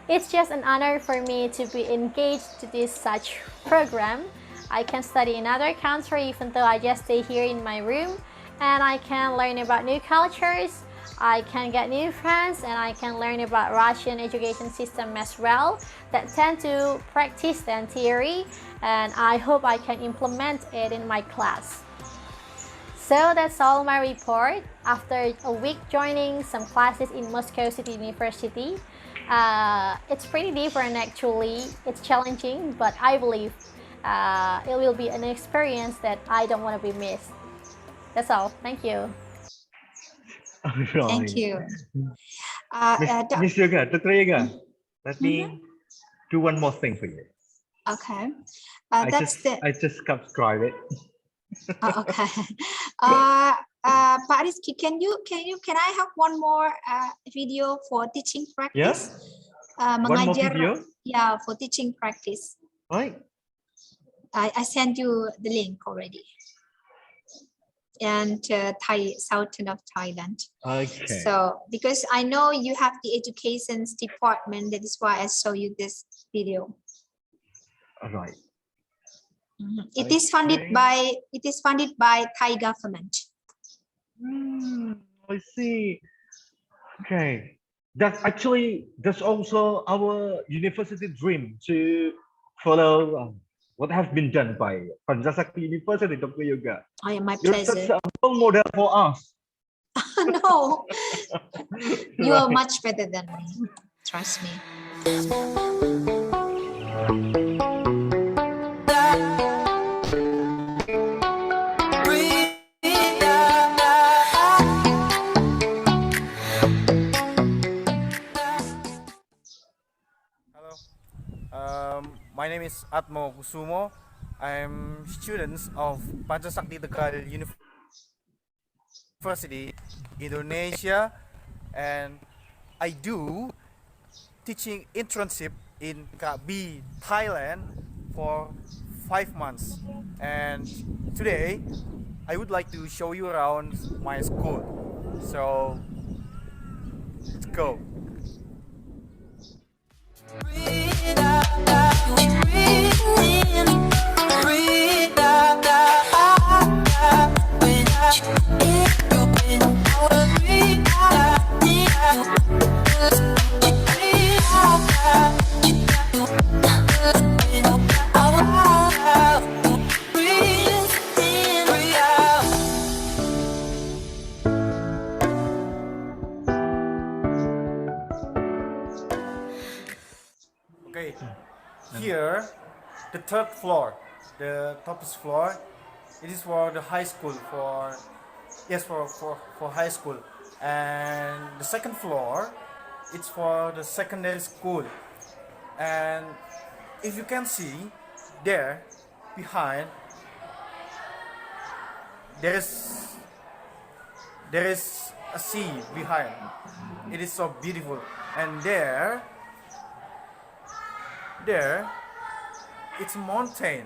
It's just an honor for me to be engaged to this such program. I can study in another country even though I just stay here in my room, and I can learn about new cultures, I can get new friends, and I can learn about Russian education system as well that tend to practice than theory, and I hope I can implement it in my class. So that's all my report. After a week joining some classes in Moscow City University, it's pretty different actually. It's challenging, but I believe it will be an experience that I don't want to be missed. That's all. Thank you. Thank you. Miss Yoga, Dr. Yoga, let me do one more thing for you. Okay. I just subscribe it. Okay. Pak Rizky, can I have one more video for teaching practice? One more video? Yeah, for teaching practice. Right. I sent you the link already. And southern of Thailand. Okay. So because I know you have the education department, that is why I show you this video. All right. It is funded by Thai government. I see. Okay. That's also our university dream to follow what has been done by Pancasakti University, Dr. Yoga. My You're pleasure. such a role model for us. No, you are much better than me. Trust me. My name is Atmo Kusumo. I'm students of Pancasakti Tegal University, Indonesia, and I do teaching internship in Krabi, Thailand for 5 months. And today, I would like to show you around my school. So, let's go. I here, the third floor, the topest floor, it is for the high school, for high school. And the second floor, it's for the secondary school. And if you can see there behind, there is a sea behind. It is so beautiful. And there it's a mountain.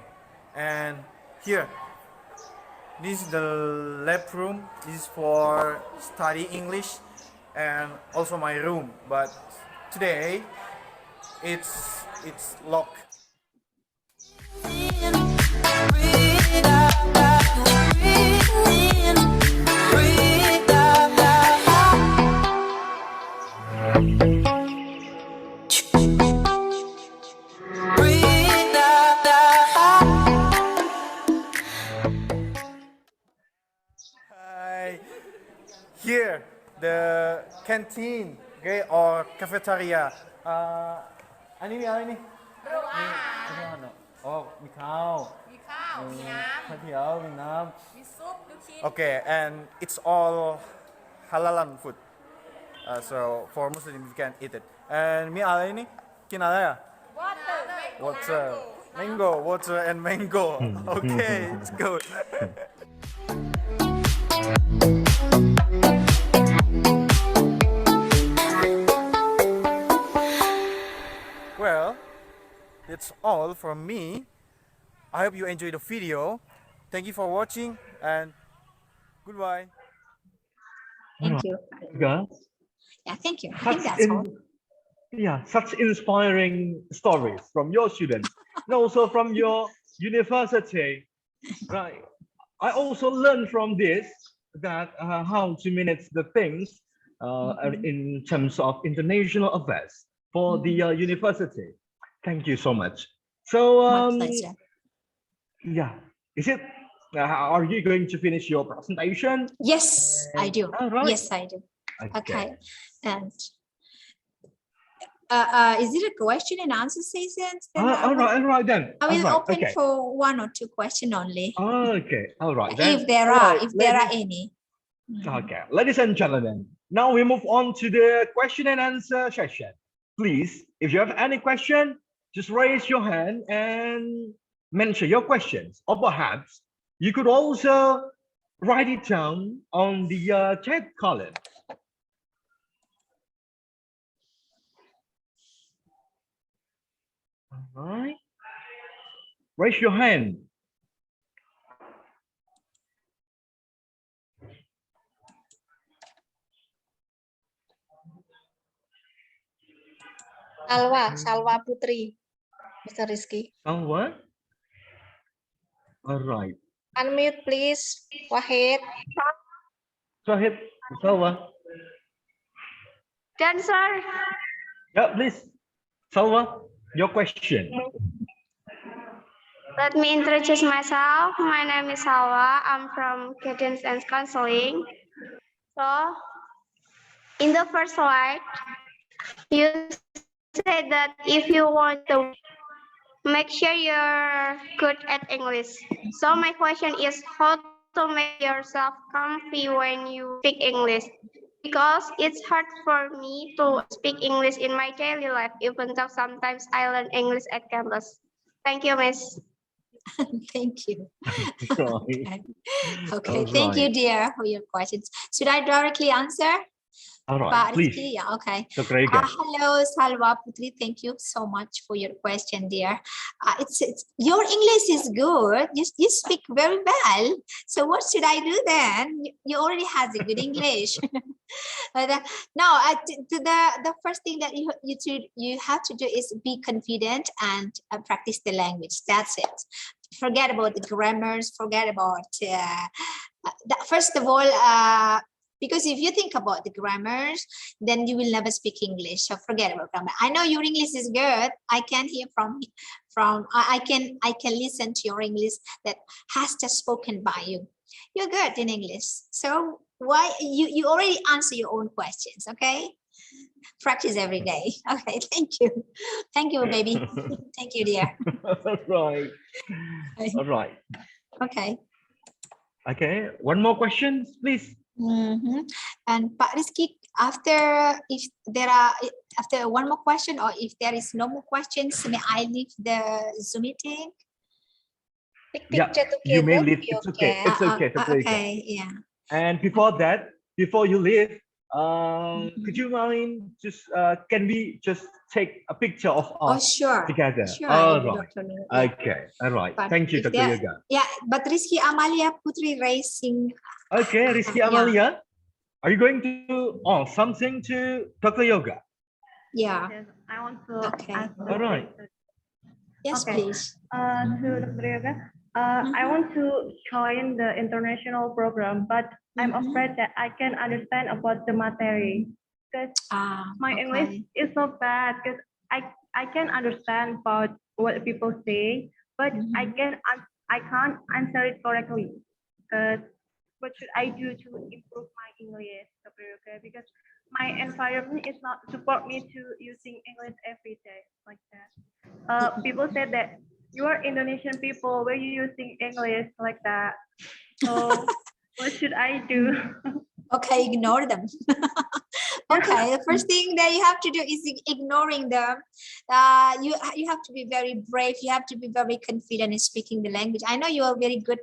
And here, this is the lab room. This is for study English, and also my room. But today it's locked. Here, the canteen, okay, or cafeteria. Ini apa ini? Ini ano? Oh, mì khao. Khoai thiểu, mì Nam. Okay, and it's all halalan food. So for Muslims you can eat it. And mì apa ini? Kinala ya? Water. Mango, water and mango. Okay, it's good. Well, that's all from me. I hope you enjoyed the video. Thank you for watching and goodbye. Thank you. Guys, Yeah, thank you. I think that's all. Yeah, such inspiring stories from your students and also from your university. Right. I also learned from this that how to manage the things in terms of international affairs for the university. Thank you so much. So My pleasure. yeah, is it? Are you going to finish your presentation? Yes, I do. All right. Yes, I do. Okay. And is it a question and answer session? Then all right then. I will All right, open okay. for 1 or 2 questions only. Okay, all right. Then, If there all are, right, if there are ladies- any. Okay, ladies and gentlemen, now we move on to the question and answer session. Please, if you have any question, just raise your hand and mention your questions. Or perhaps you could also write it down on the chat column. All right. Raise your hand. Salwa Putri, Mr. Rizky. Someone? All right. Unmute please, Wahid. Go ahead, Salwa. Then, sir, Yeah, please. Salwa, your question. let me introduce myself. My name is Salwa. I'm from Guidance and Counseling. So, in the first slide, you said that if you want to make sure you're good at English. So my question is how to make yourself comfy when you speak English. Because it's hard for me to speak English in my daily life, even though sometimes I learn English at campus. Thank you, Miss. Thank you. Right. Okay, All thank you, right. dear, for your questions. Should I directly answer? All right, Pak please. Rizky? Yeah, okay. Dr. Ega. Hello, Salwa Putri. Thank you so much for your question, dear. It's your English is good. You speak very well. So what should I do then? You already has a good English. No, the first thing that you have to do is be confident and practice the language. That's it. Forget about the grammars. Forget about first of all. Because if you think about the grammars, then you will never speak English. So forget about grammar. I know your English is good. I can hear I can listen to your English that has just spoken by you. You're good in English. So why you already answer your own questions, okay? Practice every day. Okay, thank you. Thank you, baby. Thank you, dear. Right. All right. Okay. Okay. One more question, please. And Pak Rizky, after one more question, or if there is no more questions, may I leave the Zoom meeting? Yeah, you may leave. It's okay. It's okay. Okay, yeah. And before that, before you leave, could you mind just can we just take a picture of us sure. together? Sure, All Dr. right. Nur, yeah. Okay. All right. But Thank you, if Dr. there- Yoga. Yeah, but Rizky Amalia Putri raising. Okay, Rizky Amalia, are you going to something to Dr. Yoga? Yeah. Yes, I want to ask All right. Yes, please. To Dr. Yoga, I want to join the international program, but I'm afraid that I can understand about the material because my English is so bad because I can understand about what people say, but I can't answer it correctly. Because what should I do to improve my English, Dr. Yoga? Because my environment is not support me to using English every day like that. People said that you are Indonesian people, where you using English like that. So what should I do? Okay, ignore them. Okay, the first thing that you have to do is ignoring them. You have to be very brave. You have to be very confident in speaking the language. I know you are very good.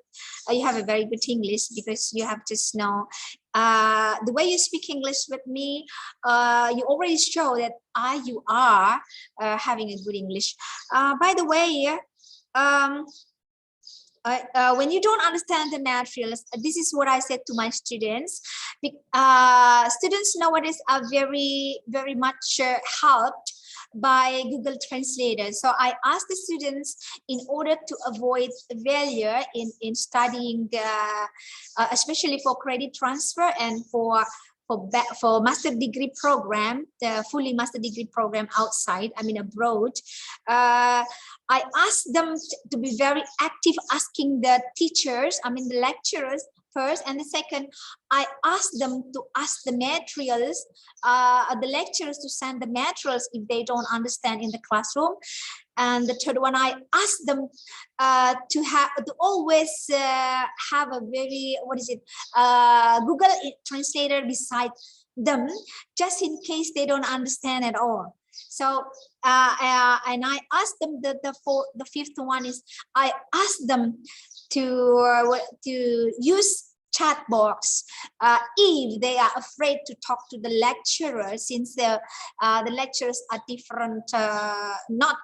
You have a very good English because you have just know the way you speak English with me. You already show that you are having a good English. By the way, when you don't understand the materials, this is what I said to my students. Students nowadays are very much helped by Google Translator. So I asked the students, in order to avoid failure in studying, especially for credit transfer and for master degree program, the fully master degree program outside, I mean abroad, I asked them to be very active, asking the teachers, I mean the lecturers first, and the second, I asked them to ask the materials, the lecturers to send the materials if they don't understand in the classroom. And the third one, I asked them to always have a very, Google Translator beside them, just in case they don't understand at all. So and I asked them the fifth one is, I asked them to use chat box if they are afraid to talk to the lecturer, since the lecturers are different, not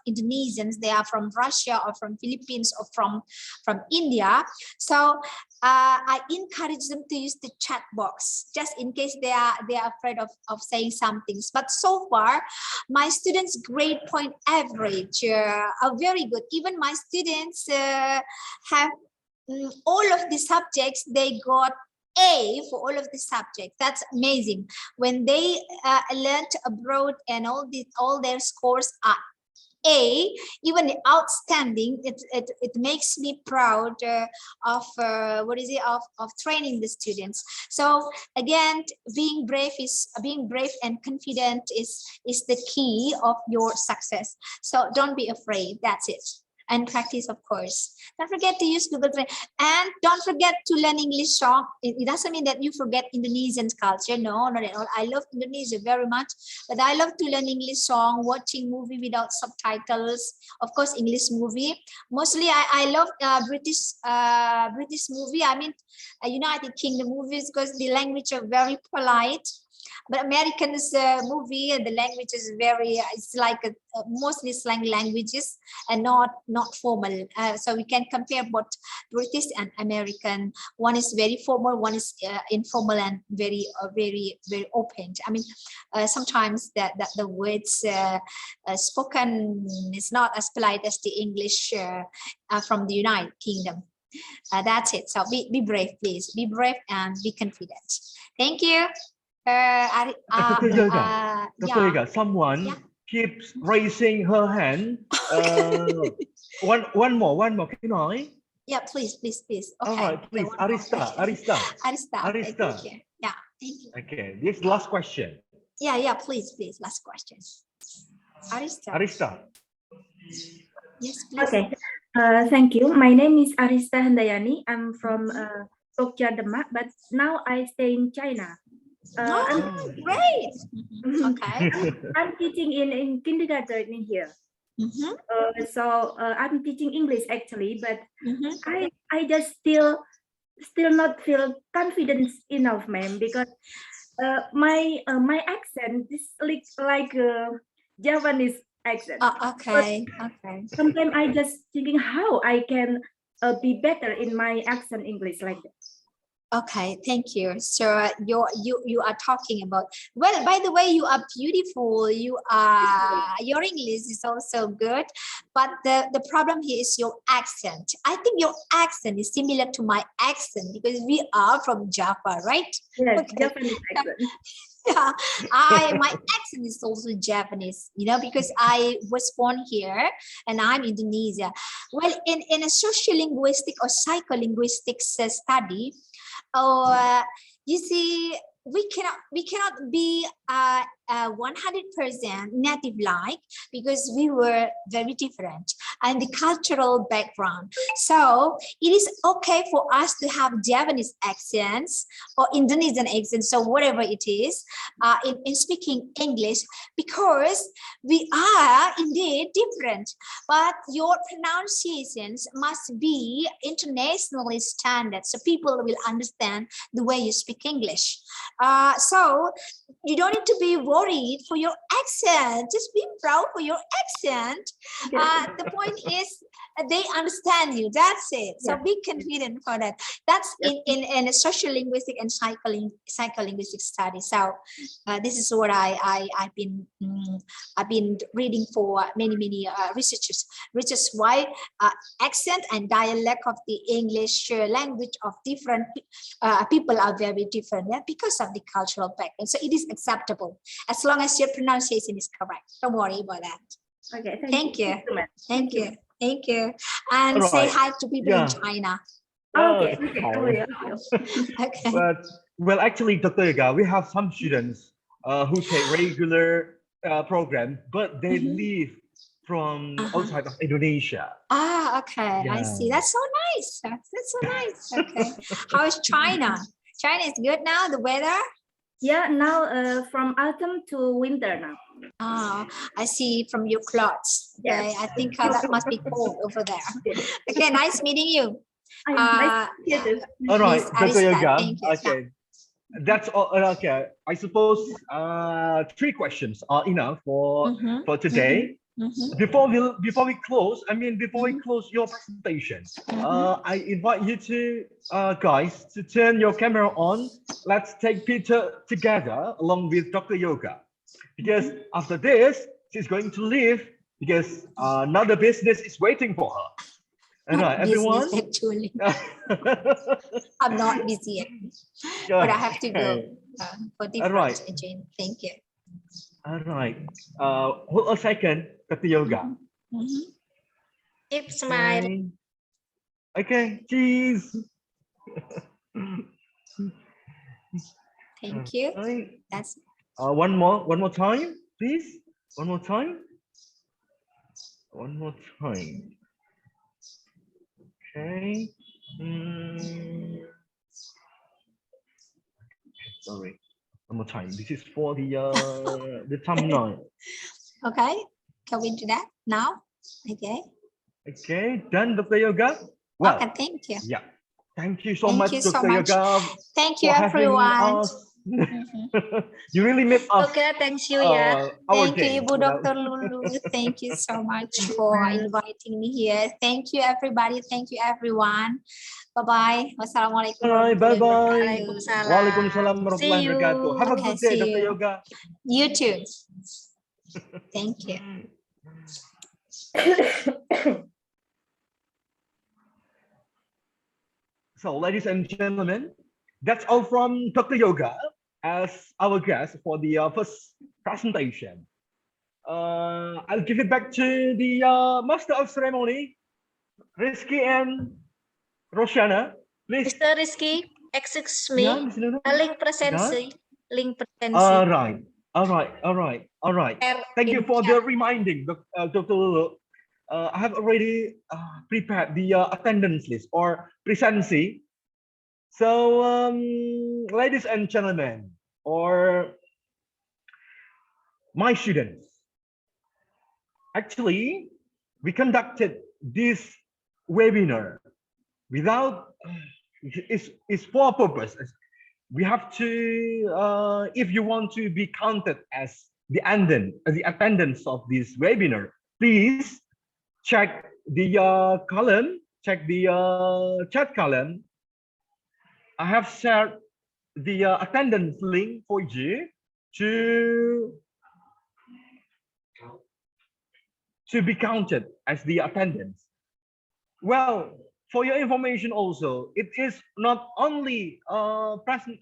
Indonesians, they are from Russia or from Philippines or from India. So I encourage them to use the chat box just in case they are afraid of saying some things. But so far my students' grade point average are very good. Even my students have all of the subjects, they got A for all of the subjects. That's amazing. When they learned abroad and all their scores are A, even outstanding, it makes me proud of training the students. So again, being brave and confident is the key of your success. So don't be afraid. That's it. And practice, of course. Don't forget to use Google Translate, and don't forget to learn English song. It doesn't mean that you forget Indonesian culture. No, not at all. I love Indonesia very much, but I love to learn English song, watching movie without subtitles. Of course, English movie. Mostly, I love British movie. I mean, United Kingdom movies, because the language are very polite. But Americans movie, the language is it's like mostly slang languages and not formal. So we can compare both British and American. One is very formal, one is informal and very open. I mean, sometimes the words spoken is not as polite as the English from the United Kingdom. That's it. So be brave, please. Be brave and be confident. Thank you. Dr. Yoga, someone keeps raising her hand. One more. Can I? Yeah, please. Okay. All right, please. Arista. Okay, thank you. Yeah, thank you. Okay, this last question. Yeah, please, last question. Arista. Yes, please. Okay. Thank you. My name is Arista Hindayani. I'm from Jogja, Demak, but now I stay in China. Great. Okay. I'm teaching in kindergarten in here. So I'm teaching English actually, but I just still not feel confident enough, ma'am, because my accent is like Javanese accent. Okay. Sometimes I just thinking how I can be better in my accent English like that. Okay, thank you. So you are talking about, well, by the way, you are beautiful. Your English is also good, but the problem here is your accent. I think your accent is similar to my accent because we are from Java, right? Yes, okay. Japanese accent. Yeah, my accent is also Japanese, because I was born here and I'm Indonesia. Well, in a sociolinguistic or psycholinguistics study, you see, we cannot be 100% native like because we were very different and the cultural background. So it is okay for us to have Japanese accents or Indonesian accents, so whatever it is, in speaking English, because we are indeed different. But your pronunciations must be internationally standard, so people will understand the way you speak English. So you don't need to be worried for your accent. Just be proud for your accent. The point is they understand you. That's it. So be confident for that. That's in a social linguistic and psycholinguistic study. So this is what I've been reading for many researchers, which is why accent and dialect of the English language of different people are very different, because of the cultural background. So it is acceptable as long as your pronunciation is correct. Don't worry about that. Okay, thank you. And say hi to people in China. Okay. Okay. Well, actually, Dr. Yoga, we have some students who take regular program, but they live from outside of Indonesia. Okay. I see. That's so nice. That's so nice. Okay. How is China? China is good now, the weather? Yeah, now from autumn to winter now. I see from your clothes. Okay, I think that must be cold over there. Okay, nice meeting you. All right, Dr. Yoga. Okay, that's all. Okay, I suppose 3 questions are enough for today. Before we close, before we close your presentation, I invite you to guys to turn your camera on. Let's take picture together along with Dr. Yoga, because after this she's going to leave because another business is waiting for her. All right, everyone. Actually, I'm not busy, but I have to go for different agenda. Thank you. All right. Hold a second, Dr. Yoga. Keep smiling. Okay, cheese. Thank you. That's one more time, please. One more time. Okay. Sorry. One more time. This is for the thumbnail. Okay. Can we do that now? Okay. Okay. Done, Dr. Yoga. Well, okay. Thank you. Yeah. Thank you so much, Dr. So Yoga. Thank you, everyone. You really made us. Okay, thanks you, Thank you, Ibu Dr. Lulu. Thank you so much for inviting me here. Thank you, everybody. Thank you, everyone. Bye-bye. Wassalamualaikum. Bye-bye. Waalaikumsalam warahmatullahi wabarakatuh. Have a good day, Dr. Yoga. You too. Thank you. So, ladies and gentlemen, that's all from Dr. Yoga as our guest for the first presentation. I'll give it back to the Master of Ceremony, Rizky and Roshana. Please. Mr. Rizky, excuse me. Link presensi. Link presensi. All right. All right, all right, all right. Thank you for the reminding, Dr. Lulu. I have already prepared the attendance list or presency. So, ladies and gentlemen, or my students, actually, we conducted this webinar without it's for purpose. We have to, if you want to be counted as the attendance of this webinar, please check the column, check the chat column. I have shared the attendance link for you to be counted as the attendance. Well, for your information also, it is not only present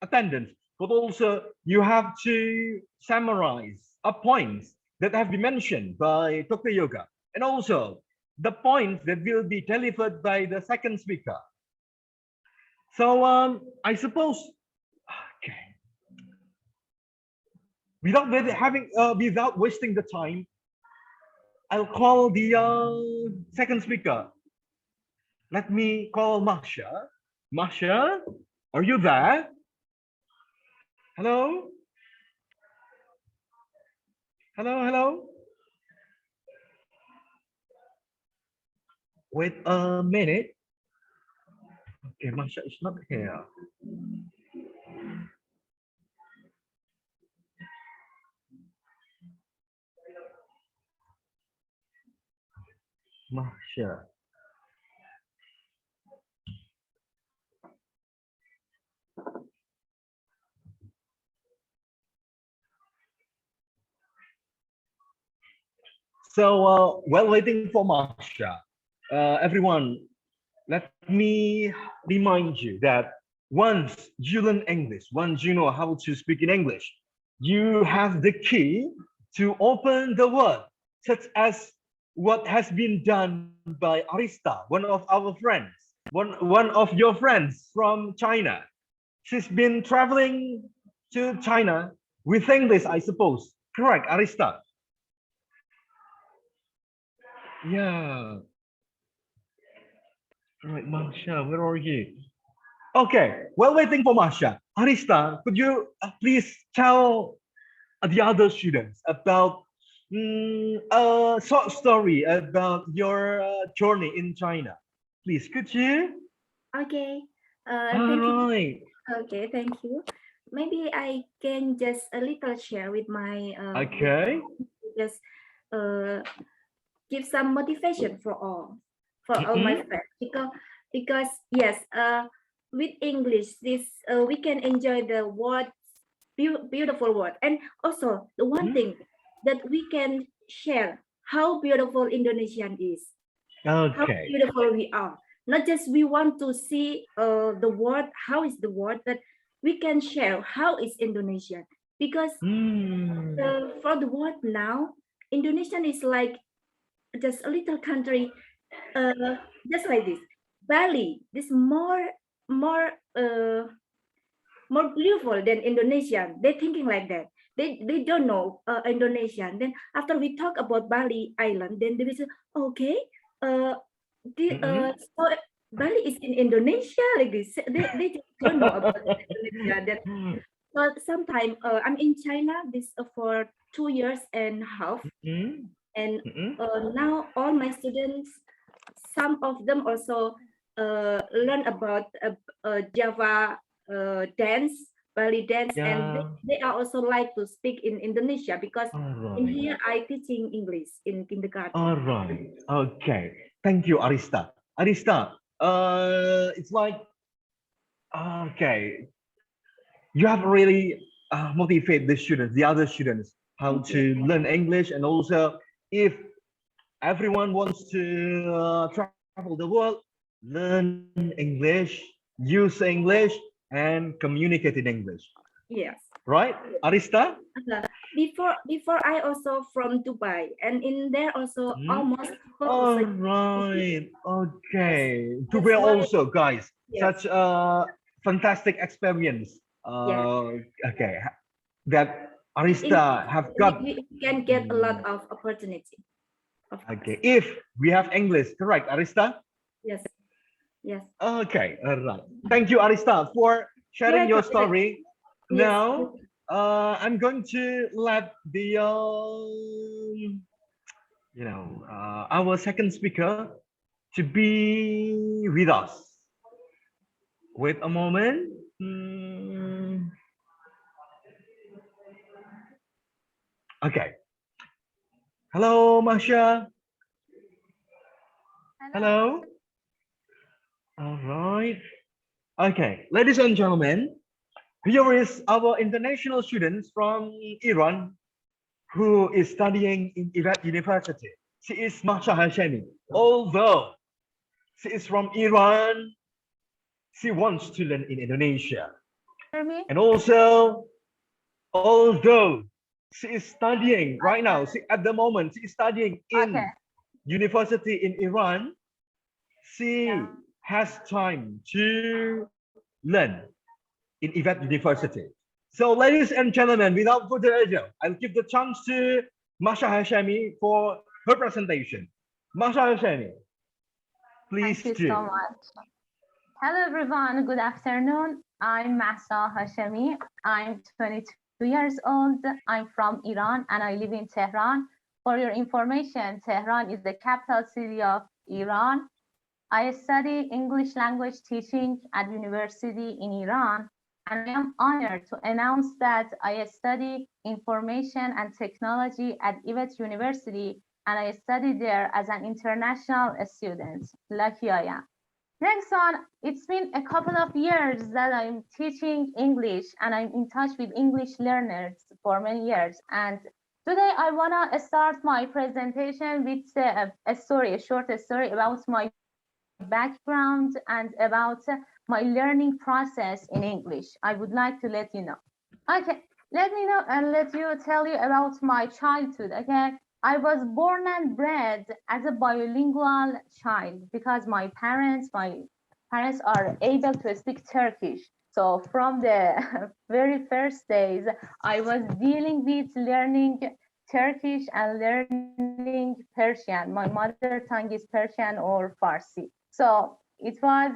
attendance, but also you have to summarize points that have been mentioned by Dr. Yoga, and also the points that will be delivered by the second speaker. So I suppose, okay, without wasting the time, I'll call the second speaker. Let me call Masha. Masha, are you there? Hello? Hello, hello? Wait a minute. Okay, Masha is not here. Masha. So while waiting for Masha, everyone, let me remind you that once you learn English, once you know how to speak in English, you have the key to open the world, such as what has been done by Arista, one of our friends, one of your friends from China. She's been traveling to China with English, I suppose. Correct, Arista? Yeah. All right, Masha, where are you? Okay, while waiting for Masha, Arista, could you please tell the other students about a short story about your journey in China? Please, could you? Okay. All Thank you. right. Okay, thank you. Maybe I can just a little share with my Okay. just give some motivation for all my friends, because yes, with English this we can enjoy the word, beautiful word, and also the one thing that we can share how beautiful Indonesian is, how Okay. beautiful we are. Not just we want to see the word, how is the word, but we can share how is Indonesian, because for the word now, Indonesian is like just a little country, just like this. Bali, this more more beautiful than Indonesian. They're thinking like that. They don't know Indonesian. Then after we talk about Bali Island, then they will say, okay, so Bali is in Indonesia, like this. They just don't know about Indonesia. That but sometime I'm in China this for 2 years and a half, and now all my students, some of them also learn about Java dance, Bali dance, and they are also like to speak in Indonesia, because in here I teaching English in kindergarten. All right. Okay. Thank you, Arista. Arista, it's like, okay, you have really motivated the students, the other students, how to learn English, and also if everyone wants to travel the world, learn English, use English, and communicate in English. Yes. Right, Arista? Before I also from Dubai, and in there also almost. All right. Okay. Dubai also, guys. Such a fantastic experience. Okay. That Arista have got. We can get a lot of opportunity. Okay, if we have English, correct, Arista? Yes. Yes. Okay, all right. Thank you, Arista, for sharing your story. Yes. Now, I'm going to let the our second speaker to be with us. Wait a moment. Okay. Hello, Masha. Hello. All right. Okay, ladies and gentlemen, here is our international students from Iran who is studying in Iraq University. She is Masha Hashemi. Although she is from Iran, she wants to learn in Indonesia. And also, although she is studying right now, at the moment, she is studying in university in Iran, she has time to learn in Ivet University. So ladies and gentlemen, without further ado, I'll give the chance to Masha Hashemi for her presentation. Masha Hashemi, please Thank you so much. Hello everyone, good afternoon. I'm Masha Hashemi. I'm 22 years old. I'm from Iran and I live in Tehran. For your information, Tehran is the capital city of Iran. I study English language teaching at university in Iran, and I am honored to announce that I study information and technology at IVET University, and I study there as an international student. Lucky I am. Next one, it's been a couple of years that I'm teaching English, and I'm in touch with English learners for many years. And today I wanna start my presentation with a short story about my background and about my learning process in English. I would like to let you know. Okay, let you tell you about my childhood. Okay, I was born and bred as a bilingual child because my parents are able to speak Turkish. So from the very first days, I was dealing with learning Turkish and learning Persian. My mother tongue is Persian or Farsi. So it was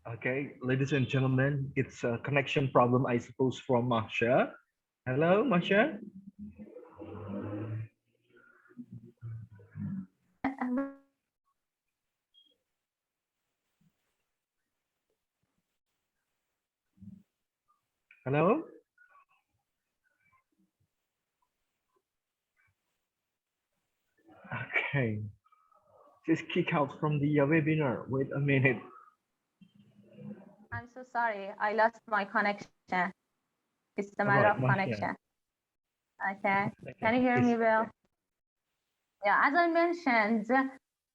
Okay, ladies and gentlemen, it's a connection problem, I suppose, from Masha. Hello, Masha. Hello. Okay. Just kick out from the webinar. Wait a minute. I'm so sorry. I lost my connection. It's a All matter right, of Masha. connection. Okay. Okay. Can you hear me well? Yeah, as I mentioned,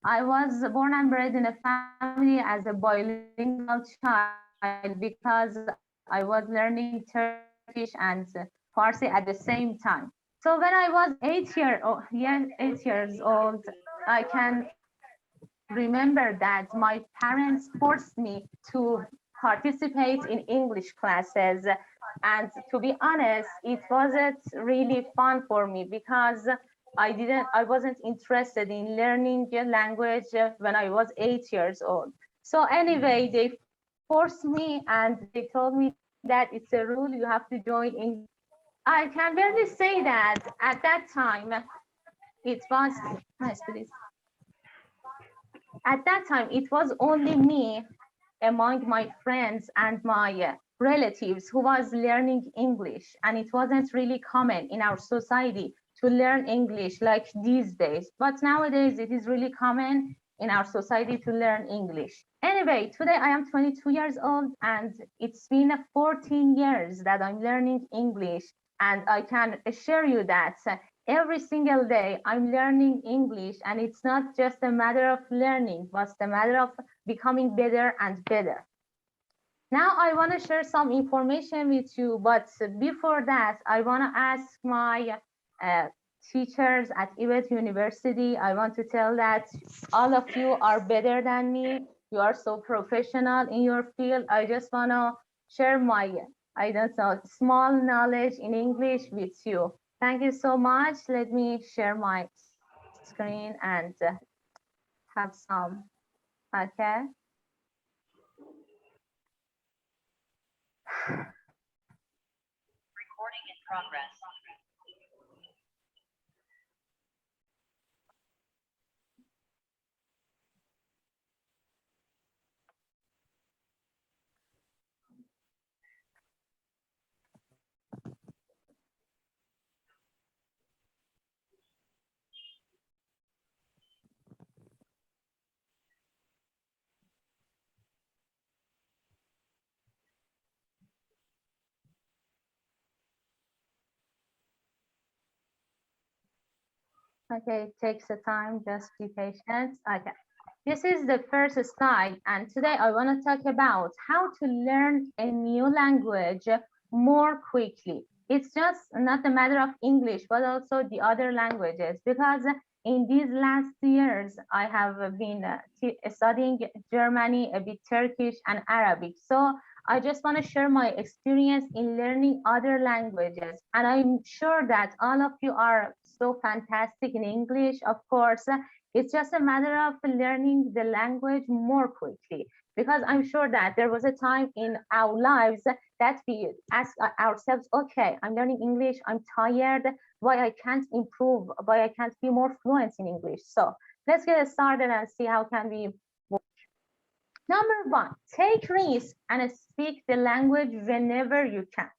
I was born and bred in a family as a bilingual child because I was learning Turkish and Farsi at the same time. So when I was 8 years old, I can remember that my parents forced me to participate in English classes. And to be honest, it wasn't really fun for me because I wasn't interested in learning a language when I was 8 years old. So anyway, they forced me and they told me that it's a rule, you have to join in. I can barely say that at that time, it was, nice, please. At that time, it was only me among my friends and my relatives who was learning English, and it wasn't really common in our society to learn English like these days. But nowadays, it is really common in our society to learn English. Anyway, today I am 22 years old, and it's been 14 years that I'm learning English, and I can assure you that every single day I'm learning English, and it's not just a matter of learning, but it's a matter of becoming better and better. Now I want to share some information with you, but before that, I want to ask my teachers at IBET University. I want to tell that all of you are better than me. You are so professional in your field. I just want to share my, I don't know, small knowledge in English with you. Thank you so much. Let me share my screen and have some, okay? Recording in progress. Okay, it takes a time, just be patient. Okay, this is the first slide, and today I want to talk about how to learn a new language more quickly. It's just not a matter of English, but also the other languages, because in these last years, I have been studying Germany, a bit Turkish and Arabic. So I just want to share my experience in learning other languages. And I'm sure that all of you are so fantastic in English, of course. It's just a matter of learning the language more quickly, because I'm sure that there was a time in our lives that we ask ourselves, okay, I'm learning English, I'm tired, why I can't improve, why I can't be more fluent in English. So let's get started and see how can we work. Number one, take risks and speak the language whenever you can.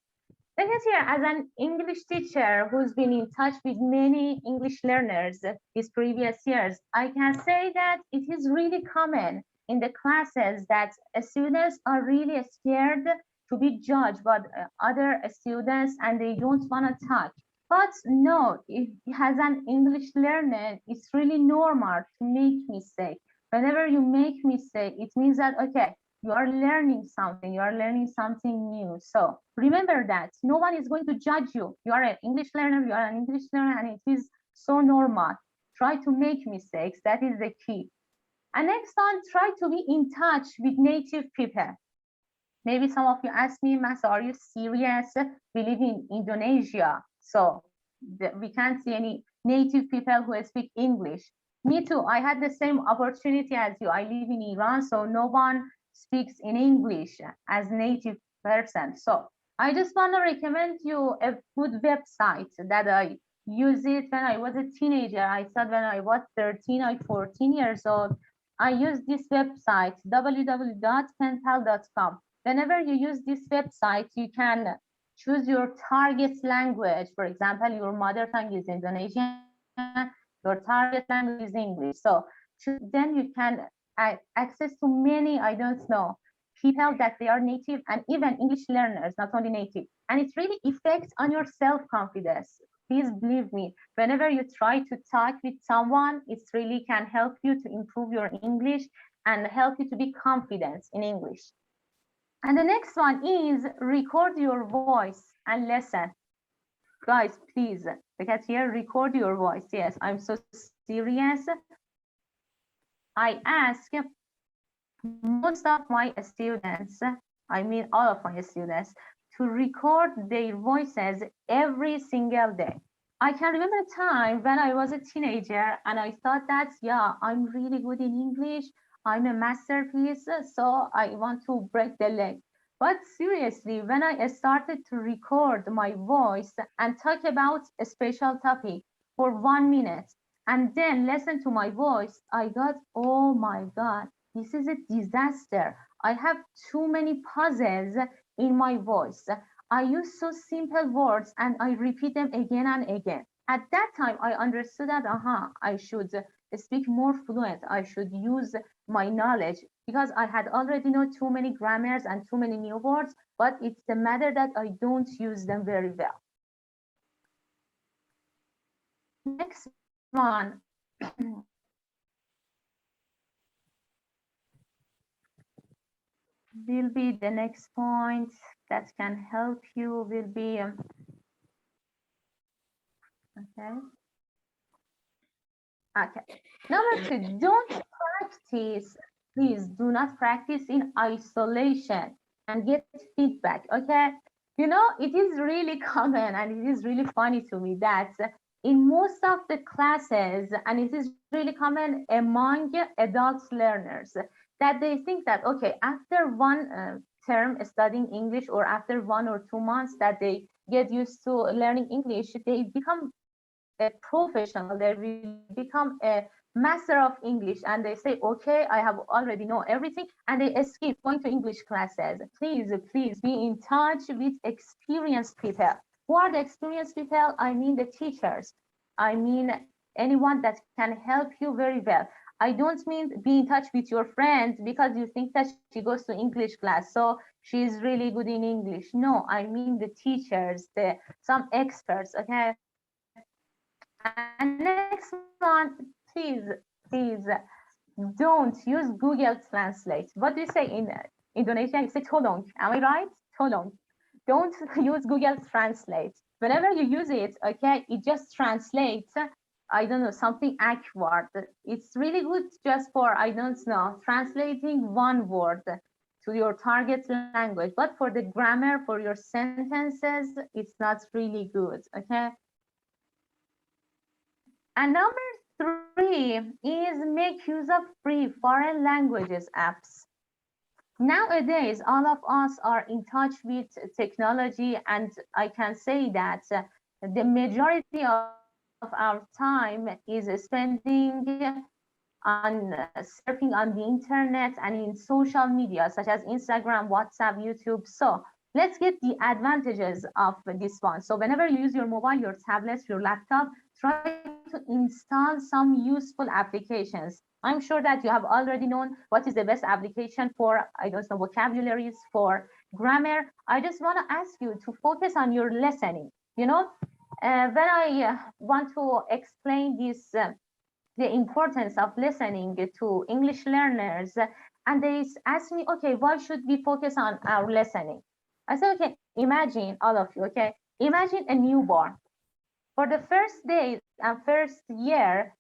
Because here, as an English teacher who's been in touch with many English learners these previous years, I can say that it is really common in the classes that students are really scared to be judged by other students and they don't want to talk. But no, as an English learner, it's really normal to make mistakes. Whenever you make mistake, it means that, okay, you are learning something new. So remember that no one is going to judge you. You are an English learner, and it is so normal. Try to make mistakes, that is the key. And next one, try to be in touch with native people. Maybe some of you ask me, Mas, are you serious? We live in Indonesia, so we can't see any native people who speak English. Me too, I had the same opportunity as you. I live in Iran, so no one speaks in English as native person. So I just want to recommend you a good website that I used it when I was a teenager. I thought when I was 13 or 14 years old, I used this website, www.penpal.com. Whenever you use this website, you can choose your target language. For example, your mother tongue is Indonesian, your target language is English. So then you can access to many, I don't know, people that they are native and even English learners, not only native. And it really affects on your self-confidence. Please believe me, whenever you try to talk with someone, it really can help you to improve your English and help you to be confident in English. And the next one is record your voice and listen. Guys, please, because here, record your voice. Yes, I'm so serious. I ask most of my students, I mean all of my students, to record their voices every single day. I can remember a time when I was a teenager and I thought that, yeah, I'm really good in English. I'm a masterpiece, so I want to break the leg. But seriously, when I started to record my voice and talk about a special topic for 1 minute and then listen to my voice, I got, oh my God, this is a disaster. I have too many pauses in my voice. I use so simple words and I repeat them again and again. At that time, I understood that, I should speak more fluent. I should use my knowledge because I had already know too many grammars and too many new words, but it's the matter that I don't use them very well. Next one. will be the next point that can help you will be okay. Number 2, don't practice. Please do not practice in isolation and get feedback. Okay, you know, it is really common and it is really funny to me that in most of the classes, and it is really common among adult learners, that they think that okay, after one term studying English, or after 1 or 2 months that they get used to learning English, they become a professional, they will become a master of English, and they say, okay, I have already know everything, and they skip going to English classes. Please be in touch with experienced people. Who are the experienced people? I mean the teachers. I mean anyone that can help you very well. I don't mean be in touch with your friend because you think that she goes to English class, so she's really good in English. No, I mean the teachers, some experts, okay? And next one, please don't use Google Translate. What do you say in Indonesia? You say tolong. Am I right? Tolong. Don't use Google Translate. Whenever you use it, okay, it just translates, I don't know, something awkward. It's really good just for, I don't know, translating one word to your target language. But for the grammar, for your sentences, it's not really good, okay? And number 3 is make use of free foreign languages apps. Nowadays, all of us are in touch with technology, and I can say that the majority of our time is spending on surfing on the internet and in social media such as Instagram, WhatsApp, YouTube. So let's get the advantages of this one. So whenever you use your mobile, your tablet, your laptop, try to install some useful applications. I'm sure that you have already known what is the best application for, I don't know, vocabularies, for grammar. I just want to ask you to focus on your listening. You know, when I want to explain this, the importance of listening to English learners, and they ask me, okay, why should we focus on our listening? I said, okay, imagine all of you, okay, imagine a newborn. For the first days and first year,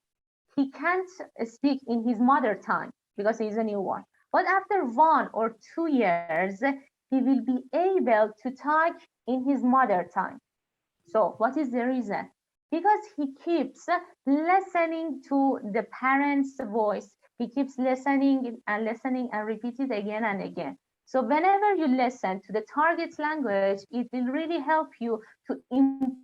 he can't speak in his mother tongue because he's a newborn. But after 1 or 2 years, he will be able to talk in his mother tongue. So what is the reason? Because he keeps listening to the parents' voice. He keeps listening and repeat it again and again. So whenever you listen to the target language, it will really help you to improve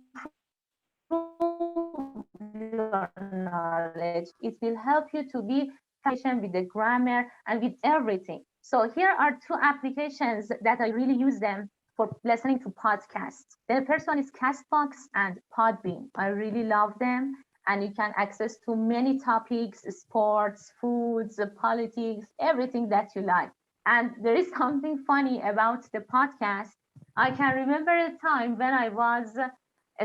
your knowledge. It will help you to be patient with the grammar and with everything. So here are 2 applications that I really use them for listening to podcasts. The first one is Castbox and Podbean. I really love them, and you can access to many topics, sports, foods, politics, everything that you like. And there is something funny about the podcast. I can remember a time when I was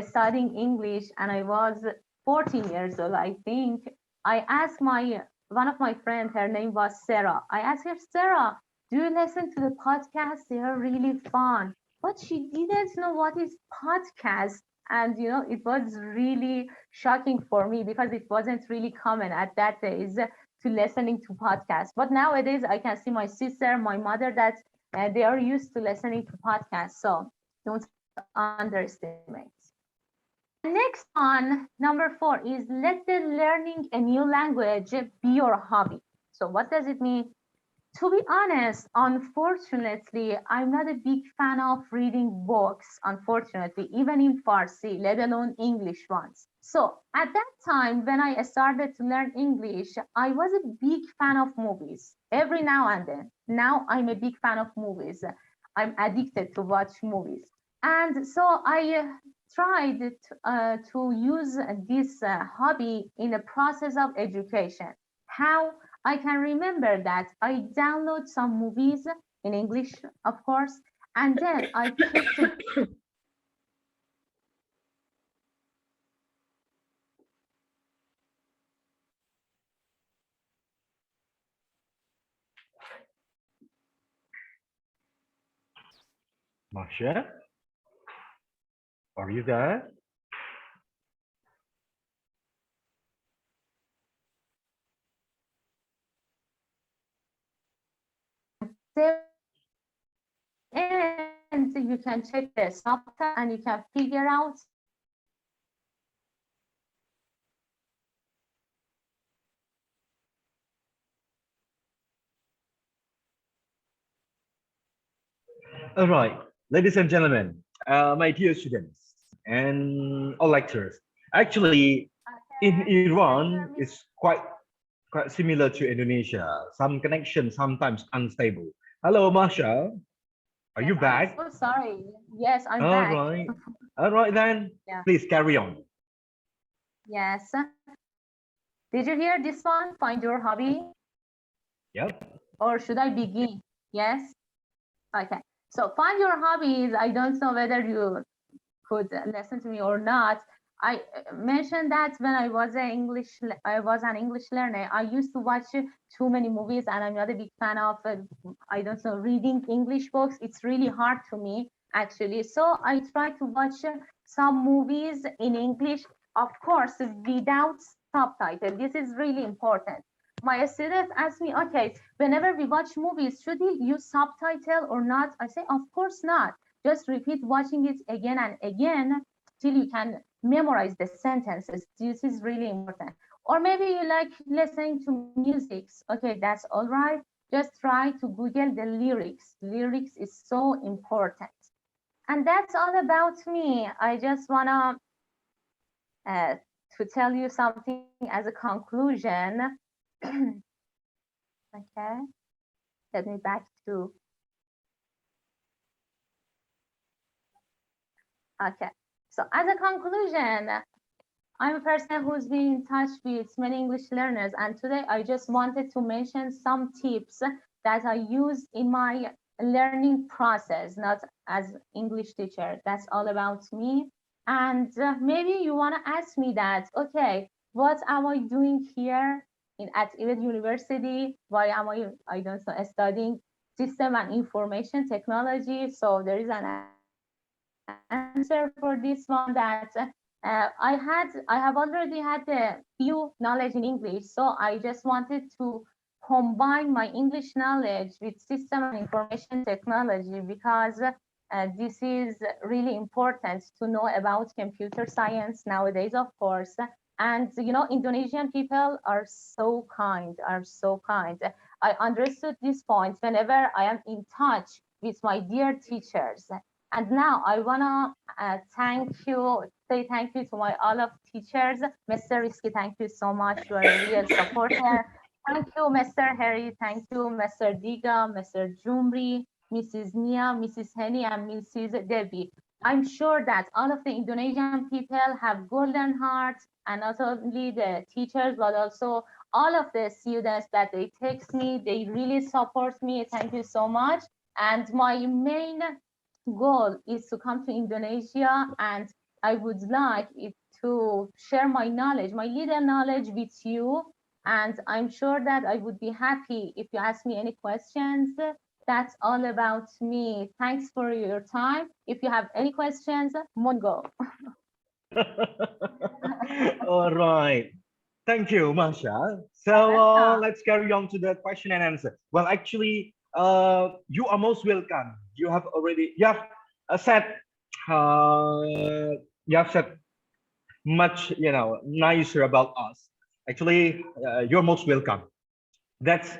studying English and I was 14 years old, I think. I asked one of my friends, her name was Sarah. I asked her, Sarah, do you listen to the podcast? They are really fun. But she didn't know what is podcast. And, you know, it was really shocking for me because it wasn't really common at that days to listening to podcasts. But nowadays, I can see my sister, my mother, that they are used to listening to podcasts. So don't underestimate. Next one, number 4, is let the learning a new language be your hobby. So what does it mean? To be honest, unfortunately, I'm not a big fan of reading books, unfortunately, even in Farsi, let alone English ones. So at that time, when I started to learn English, I was a big fan of movies every now and then. Now I'm a big fan of movies. I'm addicted to watch movies. And so I tried to use this hobby in the process of education. How? I can remember that I download some movies in English, of course, and then I kept Masha, are you there? And you can check the subtitle and you can figure out. All right, ladies and gentlemen, my dear students and all lecturers. Actually, in Iran, it's quite similar to Indonesia. Some connection sometimes unstable. Hello, Masha. Are you back? I'm so sorry. Yes, I'm All back. right. All right then. Yeah. Please carry on. Yes. Did you hear this one? Find your hobby. Yep. Or should I begin? Yes. Okay. So find your hobbies. I don't know whether you could listen to me or not. I mentioned that when I was an English learner. I used to watch too many movies, and I'm not a big fan of I don't know, reading English books. It's really hard to me actually. So I try to watch some movies in English, of course, without subtitle. This is really important. My students ask me, okay, whenever we watch movies, should we use subtitle or not? I say, of course not. Just repeat watching it again and again till you can memorize the sentences. This is really important. Or maybe you like listening to music. Okay, that's all right. Just try to Google the lyrics. Lyrics is so important. And that's all about me. I just wanna to tell you something as a conclusion. Okay, let me back to. Okay, so as a conclusion, I'm a person who's been in touch with many English learners, and today I just wanted to mention some tips that I use in my learning process, not as English teacher. That's all about me. And maybe you want to ask me that, okay, what am I doing here at EVET University? Why am I don't know, studying system and information technology? So there is an answer for this one that I have already had a few knowledge in English, so I just wanted to combine my English knowledge with system and information technology because this is really important to know about computer science nowadays, of course. And you know, Indonesian people are so kind, I understood this point whenever I am in touch with my dear teachers. And now I wanna say thank you to my all of teachers. Mr. Risky, thank you so much. You are a real supporter. Thank you, Mr. Harry. Thank you, Mr. Diga, Mr. Jumri, Mrs. Nia, Mrs. Henny, and Mrs. Debbie. I'm sure that all of the Indonesian people have golden hearts, and not only the teachers, but also all of the students that they text me. They really support me. Thank you so much. And my main goal is to come to Indonesia, and I would like it to share my knowledge, my little knowledge with you. And I'm sure that I would be happy if you ask me any questions. That's all about me. Thanks for your time. If you have any questions, Mongo. All right. Thank you, Masha. So let's carry on to the question and answer. Well, actually, you are most welcome. You have said much, nicer about us. Actually, you're most welcome. That's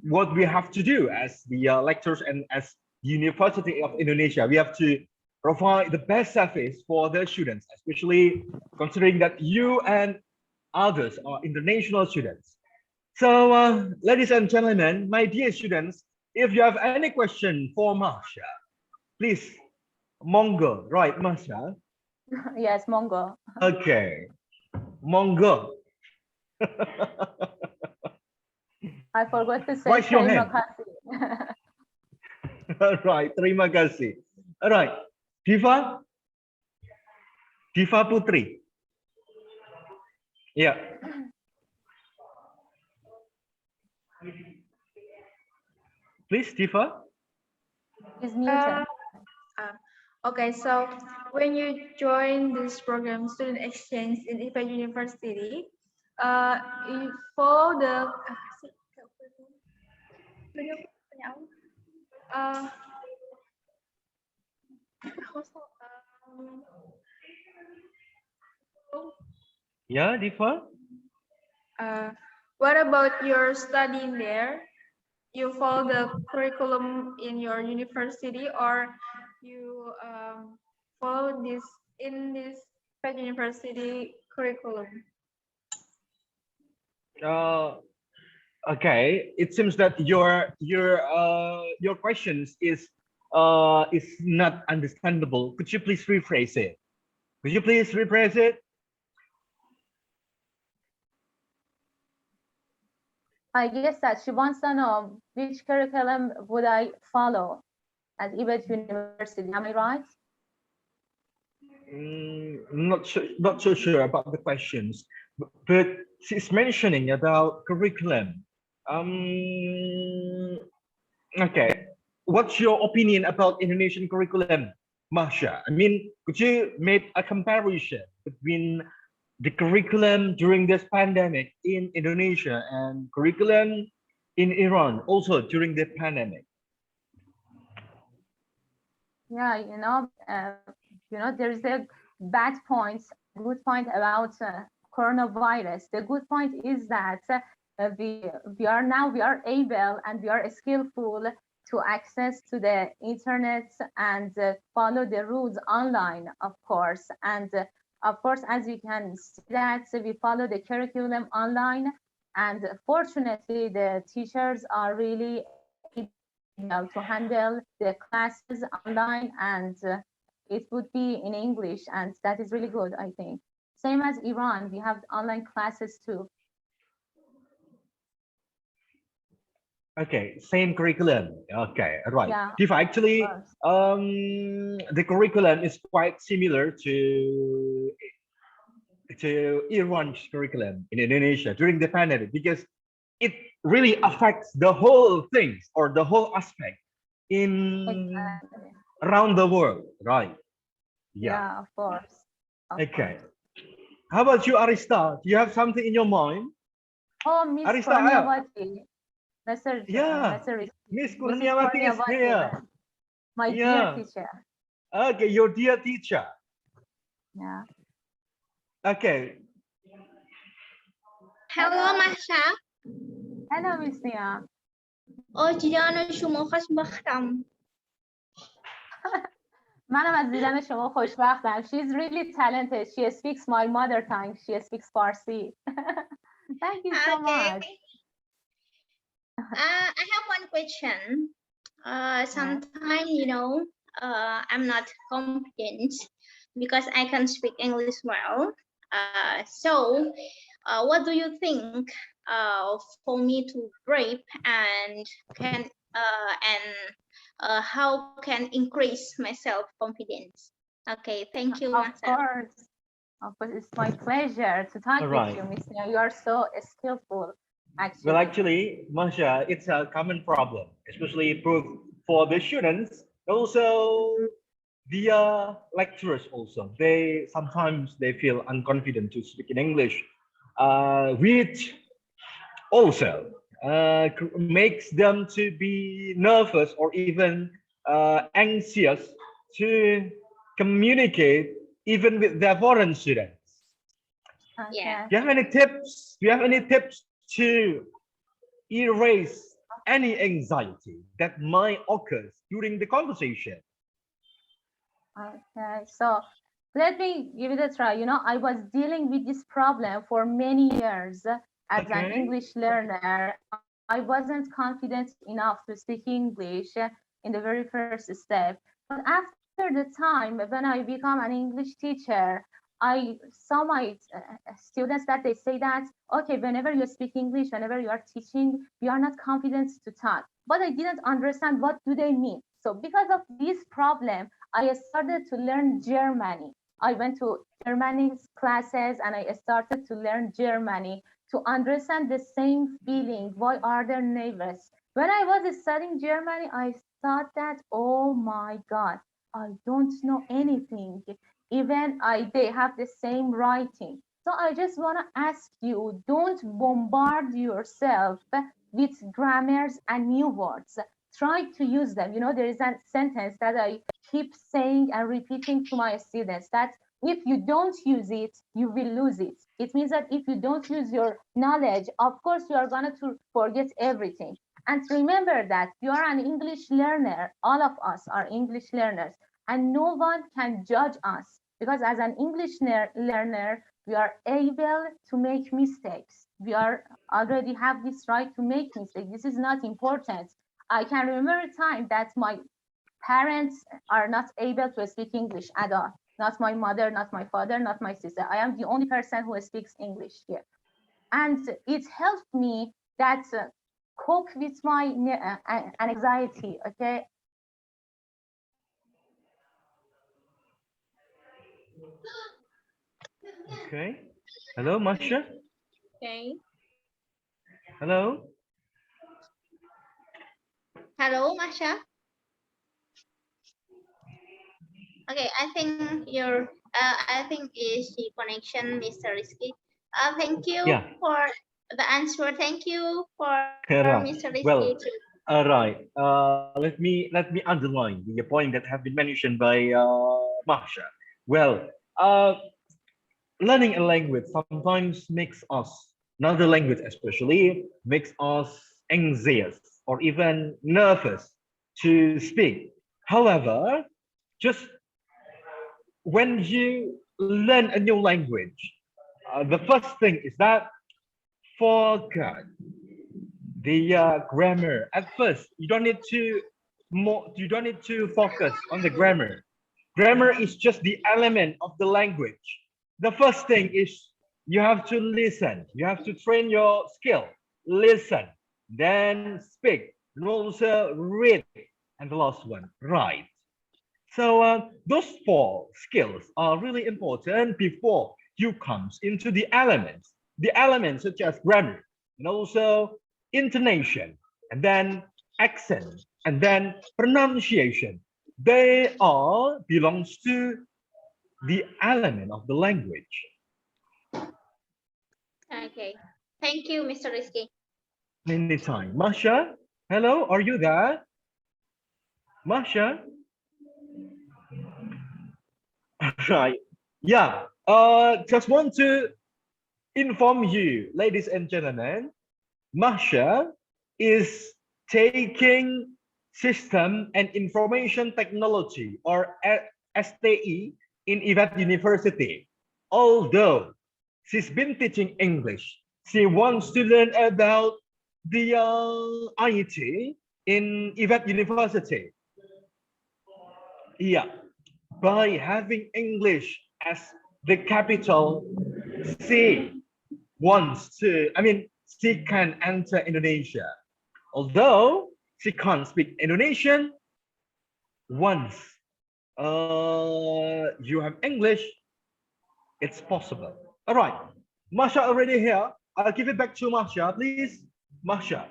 what we have to do as the lecturers and as the University of Indonesia. We have to provide the best service for the students, especially considering that you and others are international students. So, ladies and gentlemen, my dear students, if you have any question for Masha, please, Mongo, right, Masha? Yes, Mongo. Okay, Mongo. I forgot to say Raise your terima hand. kasih. All right, terima kasih. All right, Diva Putri. Yeah. Please, Diva. Is muted. Okay, so when you join this program, student exchange in IPA University, you follow the uh, Yeah, Diva? uh, what about your studying there? You follow the curriculum in your university, or you follow this in this university curriculum? Okay, it seems that your questions is not understandable. Could you please rephrase it? Could you please rephrase it? I guess that she wants to know which curriculum would I follow at IBET University. Am I right? Not so sure about the questions, but she's mentioning about curriculum. Okay, what's your opinion about Indonesian curriculum, Masha? I mean, could you make a comparison between the curriculum during this pandemic in Indonesia and curriculum in Iran also during the pandemic? Yeah, there's a bad point, good point about coronavirus. The good point is that we are able and we are skillful to access to the internet and follow the rules online, of course. And of course, as you can see that we follow the curriculum online, and fortunately, the teachers are really able to handle the classes online, and it would be in English, and that is really good, I think. Same as Iran, we have online classes too. Okay, same curriculum. Okay, right. Yeah, If actually, the curriculum is quite similar to Iran's curriculum in Indonesia during the pandemic, because it really affects the whole things or the whole aspect in around the world, right? Yeah, of course. Okay. How about you, Arista? Do you have something in your mind? Oh, Miss Arista, Kurniawati. yeah, Miss Kurniawati is Kurniawati, here. my dear teacher. Okay, your dear teacher. Yeah. Okay. Hello, Masha. Hello, Miss Nia. دیدن شما خوشبختم. منم از دیدن شما خوشبختم. She's really talented. She speaks my mother tongue. She speaks Farsi. Thank you so much. I have one question. Sometimes, I'm not confident because I can speak English well. So, what do you think for me to brave and how can increase my self-confidence? Okay, thank you, Of course, it's my pleasure to talk with you, Miss Nia. You are so skillful. Actually. Well, actually, Masha, it's a common problem, especially for the students, also the lecturers also. Sometimes they feel unconfident to speak in English, which also makes them to be nervous or even anxious to communicate even with their foreign students. Yeah. Do you have any tips? Do you have any tips to erase any anxiety that might occur during the conversation? Okay, so let me give it a try. I was dealing with this problem for many years as an English learner. I wasn't confident enough to speak English in the very first step. But after the time when I become an English teacher, I saw my students that they say that, okay, whenever you speak English, whenever you are teaching, you are not confident to talk. But I didn't understand what do they mean. So because of this problem, I started to learn Germany. I went to Germany classes and I started to learn Germany to understand the same feeling. Why are they nervous? When I was studying Germany, I thought that, oh my God, I don't know anything. Even they have the same writing. So I just want to ask you, don't bombard yourself with grammars and new words. Try to use them. You know, there is a sentence that I keep saying and repeating to my students, that if you don't use it, you will lose it. It means that if you don't use your knowledge, of course, you are going to forget everything. And remember that you are an English learner. All of us are English learners, and no one can judge us, because as an English learner, we are able to make mistakes. We are already have this right to make mistakes. This is not important. I can remember a time that my parents are not able to speak English at all. Not my mother, not my father, not my sister. I am the only person who speaks English here. And it helped me that cope with my anxiety, okay? Okay. Hello, Masha. Okay. Hello. Hello, Masha. Okay, I think is the connection, Mr. Rizky. Thank you Yeah. for the answer. Thank you for Right. Mr. Rizky Well, too. right. Let me underline the point that have been mentioned by Masha. Well, learning a language sometimes makes us, another language especially, makes us anxious or even nervous to speak. However, just when you learn a new language, the first thing is that forget the grammar. At first, you don't need to focus on the grammar. Grammar is just the element of the language. The first thing is you have to listen. You have to train your skill. Listen, then speak, and also read, and the last one, write. So those four skills are really important before you comes into the elements such as grammar, and also intonation, and then accent, and then pronunciation. They all belongs to the element of the language. Okay. Thank you, Mr. Rizky. Anytime. Masha, hello, are you there? Masha? Right. Yeah. Just want to inform you, ladies and gentlemen, Masha is taking System and Information Technology, or STE, in IVET University. Although she's been teaching English, she wants to learn about the IT in IVET University. Yeah, by having English as the capital, she she can enter Indonesia. Although she can't speak Indonesian, once you have English, it's possible. All right, Masha already here. I'll give it back to Masha, please. Masha.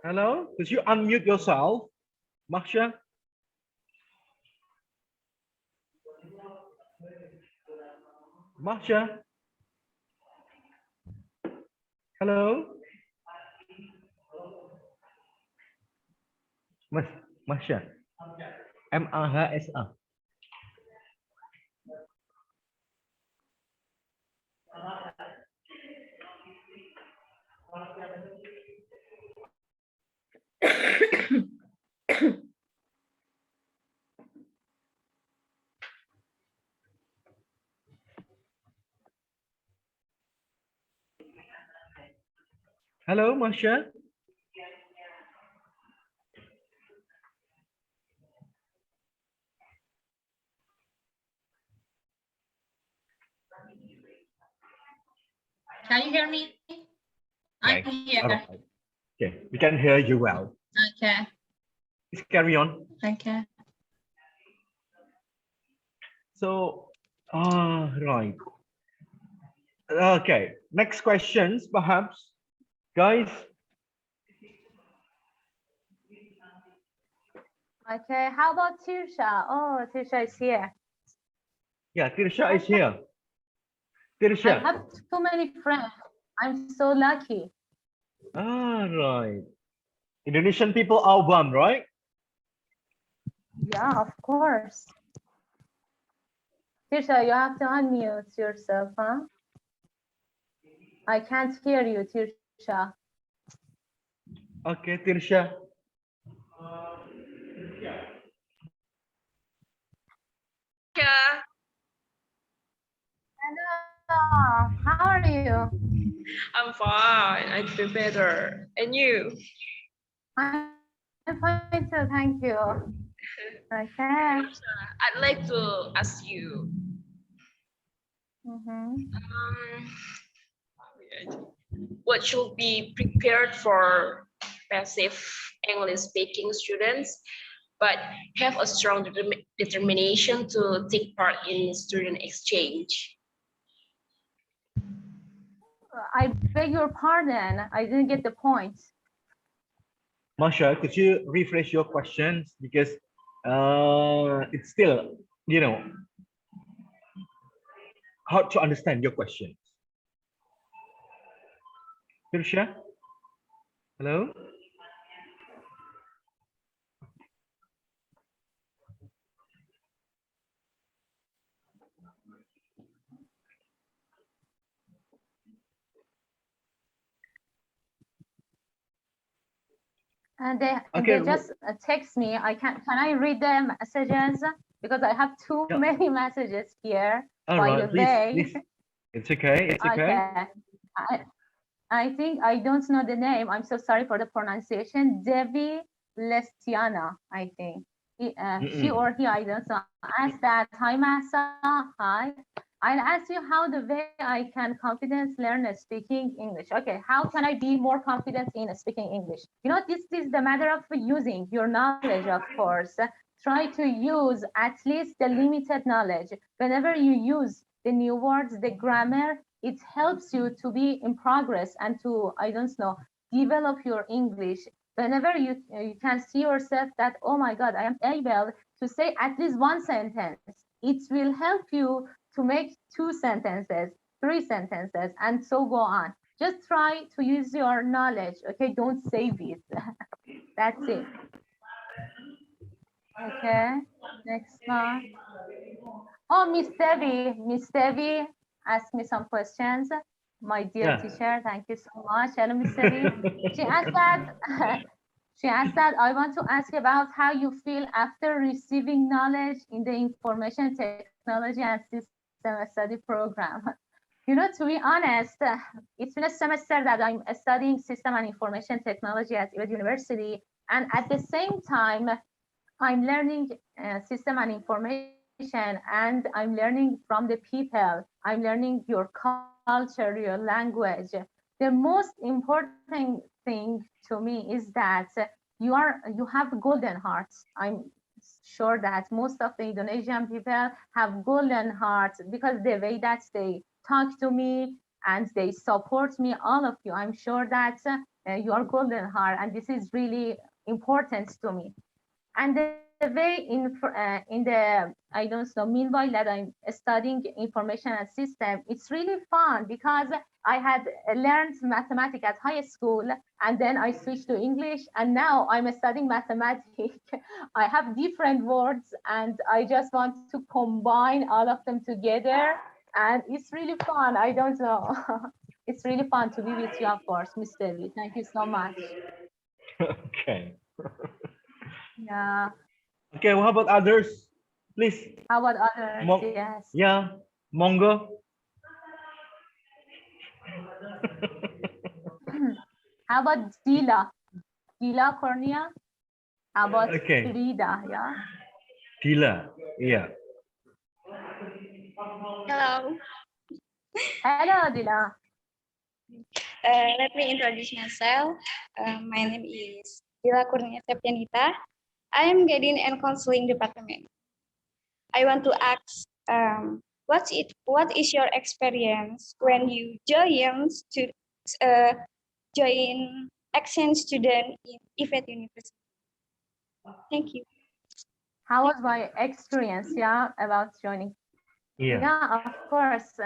Hello, could you unmute yourself, Masha? Masha. Hello. Masha. Mahsa. Hello, Masha. Can you hear me? I'm here. All right. Okay, we can hear you well. Okay. Please carry on. Okay. So, right. Okay, next questions, perhaps. Guys, Okay, how about Tirsha? Oh, Tirsha is here. Yeah, Tirsha is here. I Tirsha. have too many friends. I'm so lucky. Ah, right. Indonesian people are one, right? Yeah, of course. Tirsha, you have to unmute yourself, huh? I can't hear you, Tirsha. Okay, Tirsha. Yeah, Hello, how are you? I'm fine. I feel better. And you? I'm fine too, thank you. Okay. I'd like to ask you, Mm-hmm. what should be prepared for passive English speaking students, but have a strong determination to take part in student exchange? I beg your pardon. I didn't get the point. Masha, could you rephrase your questions because it's still, hard to understand your questions. Tirsha? Hello? And they Okay. just text me. Can I read the messages because I have too many messages here. All by right, the way. please. It's okay. It's okay. I think I don't know the name. I'm so sorry for the pronunciation. Devi Lestiana, I think. She or he, I don't know. Ask that. Hi, Masa. Hi. I'll ask you how the way I can confidence learn speaking English. Okay, how can I be more confident in speaking English? You know, this is the matter of using your knowledge, of course. Try to use at least the limited knowledge. Whenever you use the new words, the grammar, it helps you to be in progress and to, I don't know, develop your English. Whenever you can see yourself that, oh my God, I am able to say at least one sentence, it will help you to make 2 sentences, 3 sentences, and so go on. Just try to use your knowledge, okay? Don't save it. That's it. Okay, next one. Oh, Miss Devi asked me some questions. My dear teacher, thank you so much. Hello, Miss Devi. She asked that I want to ask about how you feel after receiving knowledge in the information technology and system study program. You know, to be honest, it's been a semester that I'm studying system and information technology at IVET University, and at the same time, I'm learning system and information, and I'm learning from the people. I'm learning your culture, your language. The most important thing to me is that you have golden hearts. I'm sure that most of the Indonesian people have golden hearts because the way that they talk to me and they support me, all of you, I'm sure that you are golden heart, and this is really important to me. And the way in the, I don't know, meanwhile that I'm studying information and system, it's really fun because I had learned mathematics at high school, and then I switched to English, and now I'm studying mathematics. I have different words, and I just want to combine all of them together, and it's really fun. I don't know. It's really fun to be with you, of course, Mr. Lee. Thank you so much. Okay. Yeah. Okay, well, how about others? Please. How about others? Yes. Yeah, Mongo. How about Dila? Dila Cornea? How about Okay. Rida? Yeah. Dila. Yeah. Hello. Hello, Dila. Let me introduce myself. My name is Dila Kurnia Septianita. I am Guiding and Counseling Department. I want to ask, what is your experience when you join exchange student in IVET University? Thank you. How was my experience? Yeah, about joining. Yeah, of course.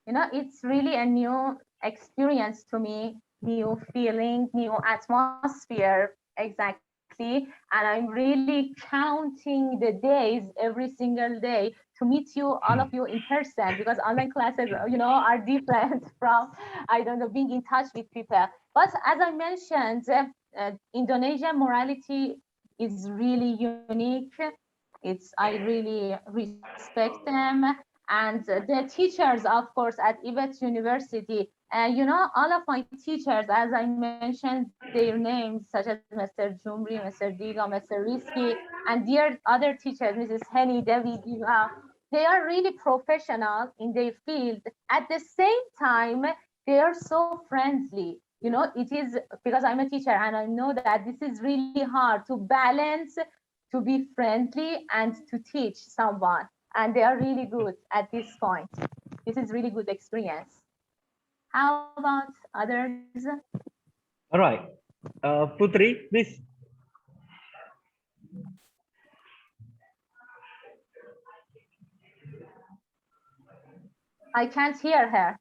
It's really a new experience to me, new feeling, new atmosphere, exactly. And I'm really counting the days every single day to meet you, all of you in person, because online classes, are different from, I don't know, being in touch with people. But as I mentioned, Indonesian morality is really unique. I really respect them, and the teachers, of course, at IBET University. All of my teachers, as I mentioned their names, such as Mr. Jumri, Mr. Diga, Mr. Risky, and their other teachers, Mrs. Henny, Devi, Diva, they are really professional in their field. At the same time, they are so friendly. It is because I'm a teacher and I know that this is really hard to balance, to be friendly and to teach someone, and they are really good at this point. This is really good experience. How about others? All right. Putri, please. I can't hear her.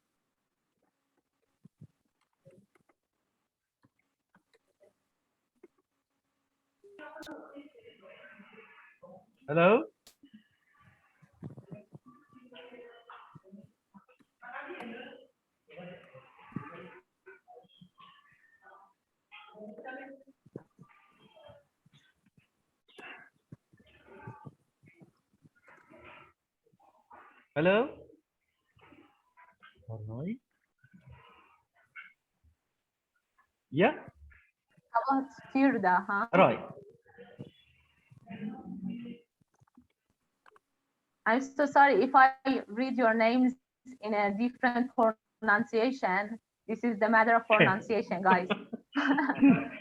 Hello? Hello? All right. Yeah? How about Firda, huh? All right. I'm so sorry if I read your names in a different pronunciation. This is the matter of pronunciation, guys.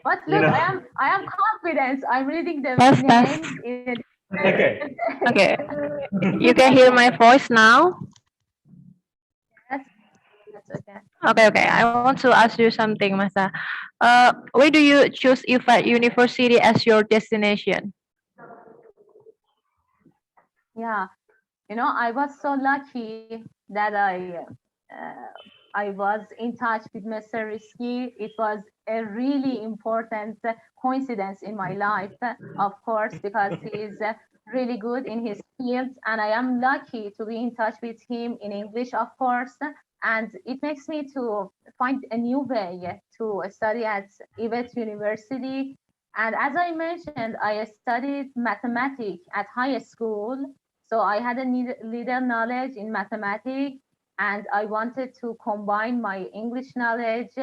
But look, I am confident. I'm reading the names in a Okay. Okay. You can hear my voice now? Yes, that's okay. Okay. I want to ask you something, Masa. Why do you choose IFAD University as your destination? Yeah, I was so lucky that I was in touch with Mr. Risky. It was a really important coincidence in my life, of course, because he is really good in his field, and I am lucky to be in touch with him in English, of course. And it makes me to find a new way to study at IBET University. And as I mentioned, I studied mathematics at high school, so I had a little knowledge in mathematics, and I wanted to combine my English knowledge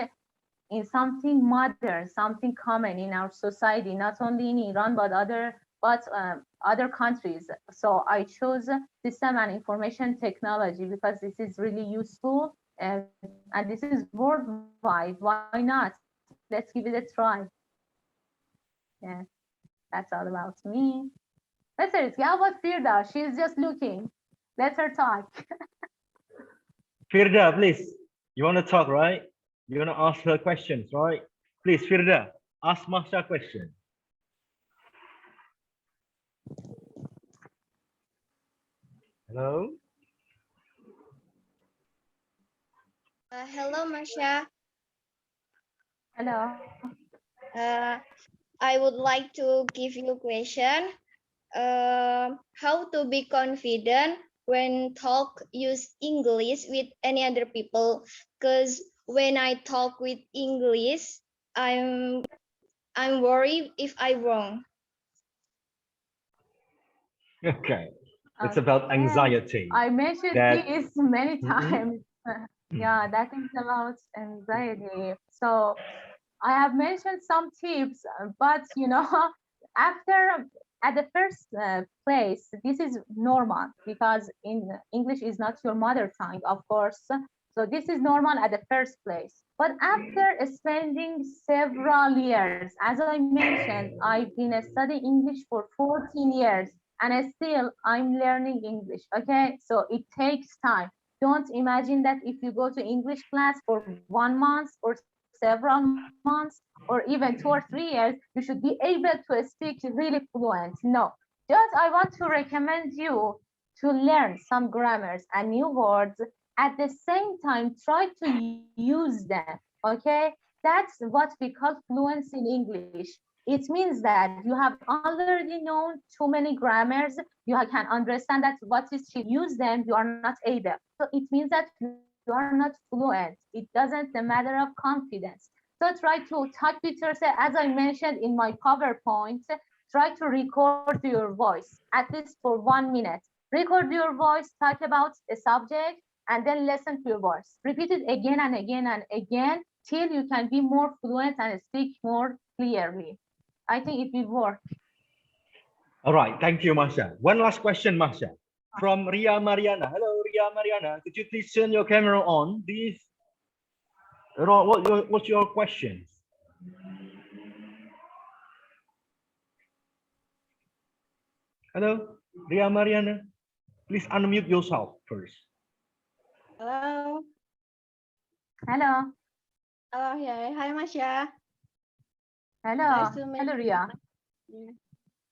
in something modern, something common in our society, not only in Iran but other countries. So I chose system and information technology because this is really useful, and this is worldwide. Why not? Let's give it a try. Yeah, that's all about me. Let's see. How about Firda? She's just looking. Let her talk. Firda, please. You want to talk, right? You want to ask her questions, right? Please, Firda, ask Masha a question. Hello? Hello, Masha. Hello. I would like to give you a question. How to be confident when talk use English with any other people? Because when I talk with English, I'm worried if I wrong. Okay. It's about anxiety. I mentioned this many times. Yeah, that is about anxiety. So I have mentioned some tips, but after at the first place, this is normal because in English is not your mother tongue, of course. So this is normal at the first place. But after spending several years, as I mentioned, I've been studying English for 14 years, and still I'm learning English. Okay, so it takes time. Don't imagine that if you go to English class for 1 month or several months or even 2 or 3 years, you should be able to speak really fluent. No, just I want to recommend you to learn some grammars and new words. At the same time, try to use them, okay? That's what we call fluency in English. It means that you have already known too many grammars, you can understand that what is to use them, you are not able. So it means that you are not fluent. It doesn't a matter of confidence. So try to talk with yourself, as I mentioned in my PowerPoint, try to record your voice, at least for 1 minute. Record your voice, talk about a subject, and then listen to your voice. Repeat it again and again and again till you can be more fluent and speak more clearly. I think it will work. All right, thank you, Masha. One last question, Masha, from Ria Mariana. Hello, Ria Mariana. Could you please turn your camera on, please? What's your question? Hello, Ria Mariana. Please unmute yourself first. Hello. Hello. Hello, yeah. Hi, Masha. Hello. Nice to meet Hello, Ria. you.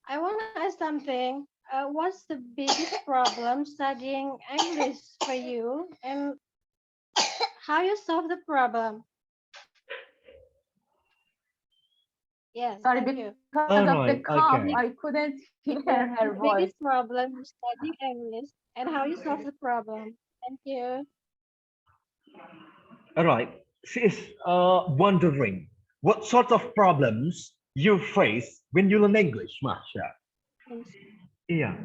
I want to ask something. What's the biggest problem studying English for you, and how you solve the problem? Yes, Sorry, thank you. because of the cough, I couldn't hear her The voice. biggest problem studying English and how you solve the problem. Thank you. All right. She is wondering what sort of problems you face when you learn English, Masha. Yeah.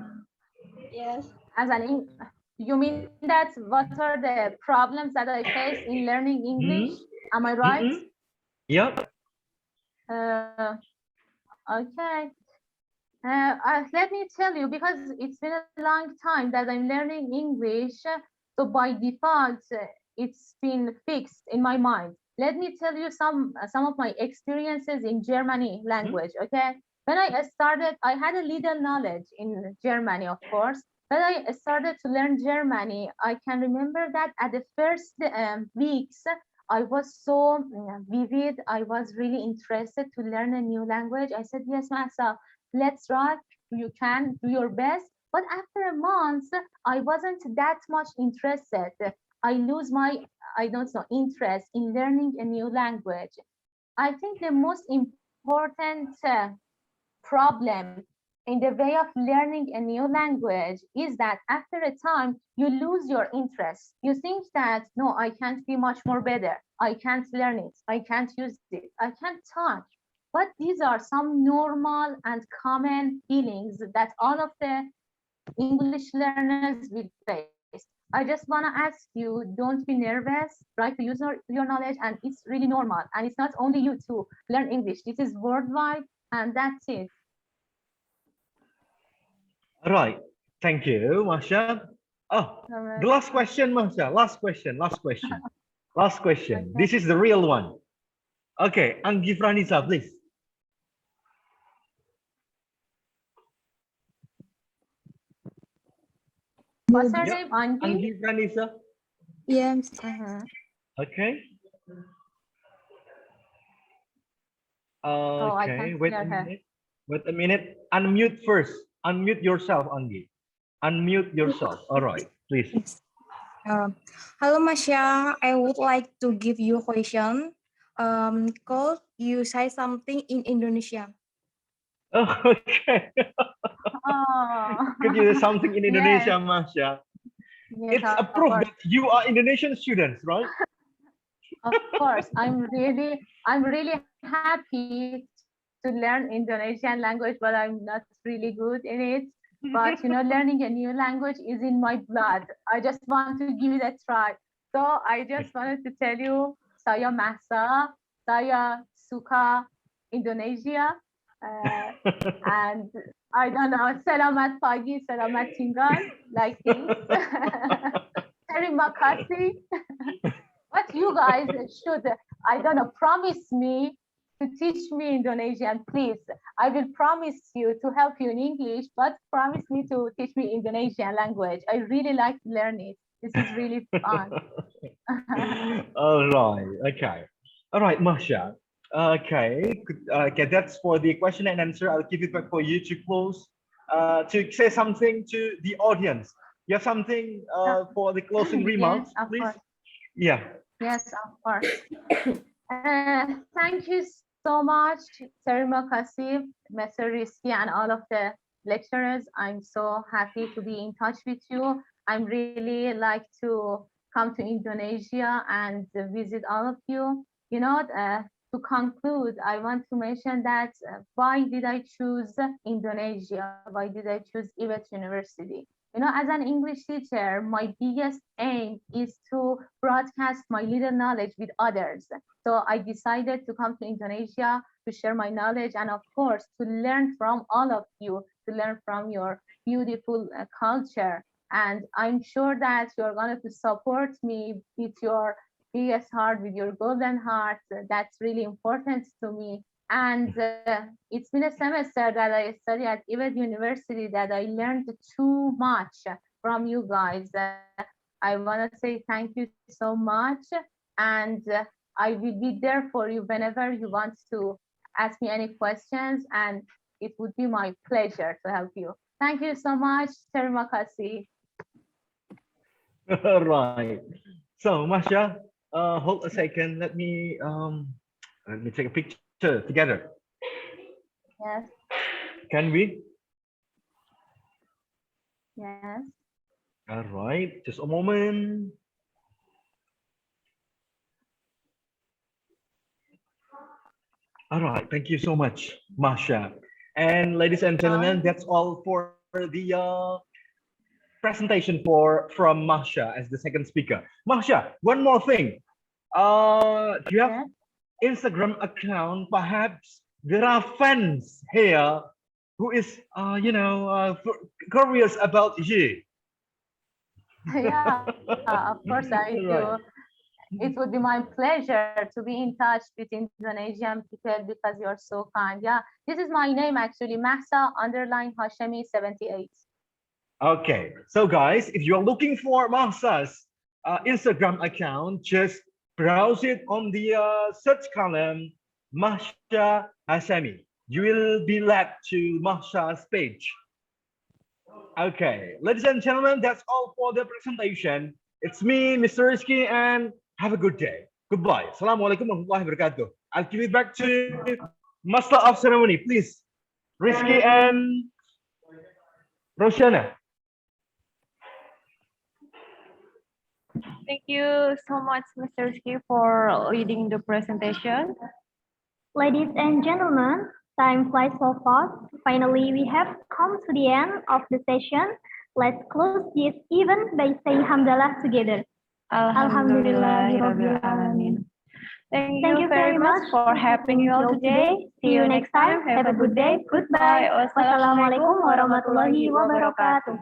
Yes. As an you mean that what are the problems that I face in learning English? Am I right? Yep. Okay. Let me tell you, because it's been a long time that I'm learning English, so by default, it's been fixed in my mind. Let me tell you some of my experiences in Germany language, okay? When I started, I had a little knowledge in Germany, of course. When I started to learn Germany, I can remember that at the first weeks, I was so vivid. I was really interested to learn a new language. I said, yes, Masa, let's try. You can do your best. But after a month, I wasn't that much interested. I lose my, interest in learning a new language. I think the most important problem in the way of learning a new language is that after a time you lose your interest. You think that, no, I can't be much more better. I can't learn it. I can't use it. I can't talk. But these are some normal and common feelings that all of the English learners will face. I just want to ask you, don't be nervous, try to use your knowledge, and it's really normal. And it's not only you to learn English. This is worldwide, and that's it. All right. Thank you, Masha. Oh, the last question, Masha. Last question. Last question. This is the real one. Okay, Anggi Franisa, please. What's her name? Anggi Franisa. Yes. Okay. I Okay, can't wait hear a her. minute. Wait a minute. Unmute first. Unmute yourself, Anggi. Unmute yourself. All right, please. Hello, Masha. I would like to give you a question. Could you say something in Indonesia? Oh, okay. Could you do something in Indonesia, Yes. Masha? Yes, It's a of proof course. that you are Indonesian students, right? Of course, I'm really happy to learn Indonesian language, but I'm not really good in it. But learning a new language is in my blood. I just want to give it a try. So I just wanted to tell you, saya Masa, saya suka Indonesia, and I don't know, selamat pagi, selamat tinggal, like this. Terima kasih. But you guys should, I don't know, promise me to teach me Indonesian, please. I will promise you to help you in English, but promise me to teach me Indonesian language. I really like to learn it. This is really fun. All right. Okay. All right, Masha. Okay, okay, that's for the question and answer. I'll give it back for you to close, to say something to the audience. You have something for the closing remarks, Yes, of please? course. Yeah. Yes, of course. Thank you so much, Terima Kasif, Mr. Rizky, and all of the lecturers. I'm so happy to be in touch with you. I'm really like to come to Indonesia and visit all of you. You know, to conclude, I want to mention that why did I choose Indonesia? Why did I choose IBET University? You know, as an English teacher, my biggest aim is to broadcast my little knowledge with others. So I decided to come to Indonesia to share my knowledge and, of course, to learn from all of you, to learn from your beautiful culture. And I'm sure that you're going to support me with your biggest heart, with your golden heart. That's really important to me. And it's been a semester that I studied at IBET University that I learned too much from you guys. I want to say thank you so much. And I will be there for you whenever you want to ask me any questions. And it would be my pleasure to help you. Thank you so much. Terima kasih. All right. So, Masha, hold a second. Let me take a picture together. Yes. Can we? Yes. All right. Just a moment. All right. Thank you so much, Masha. And ladies and gentlemen, that's all for the presentation from Masha as the second speaker. Masha, one more thing. Do you have Instagram account? Perhaps there are fans here who is, curious about you. Yeah, of course I do. Right. It would be my pleasure to be in touch with Indonesian people because you're so kind. Yeah, this is my name actually, Mahsa _Hashemi 78. Okay, so guys, if you're looking for Mahsa's Instagram account, just browse it on the search column, Mahsa Hashemi. You will be led to Mahsa's page. Okay, ladies and gentlemen, that's all for the presentation. It's me, Mr. Rizky, and have a good day. Goodbye. Assalamualaikum warahmatullahi wabarakatuh. I'll give it back to Master of Ceremony, please. Rizky and Roshana. Thank you so much, Mr. Rizky, for leading the presentation. Ladies and gentlemen, time flies so fast. Finally, we have come to the end of the session. Let's close this event by saying Hamdalah together. Alhamdulillahirabbil alamin. Thank you very much for having you all today. See you next time. Have a good day. Goodbye. Wassalamualaikum warahmatullahi wabarakatuh.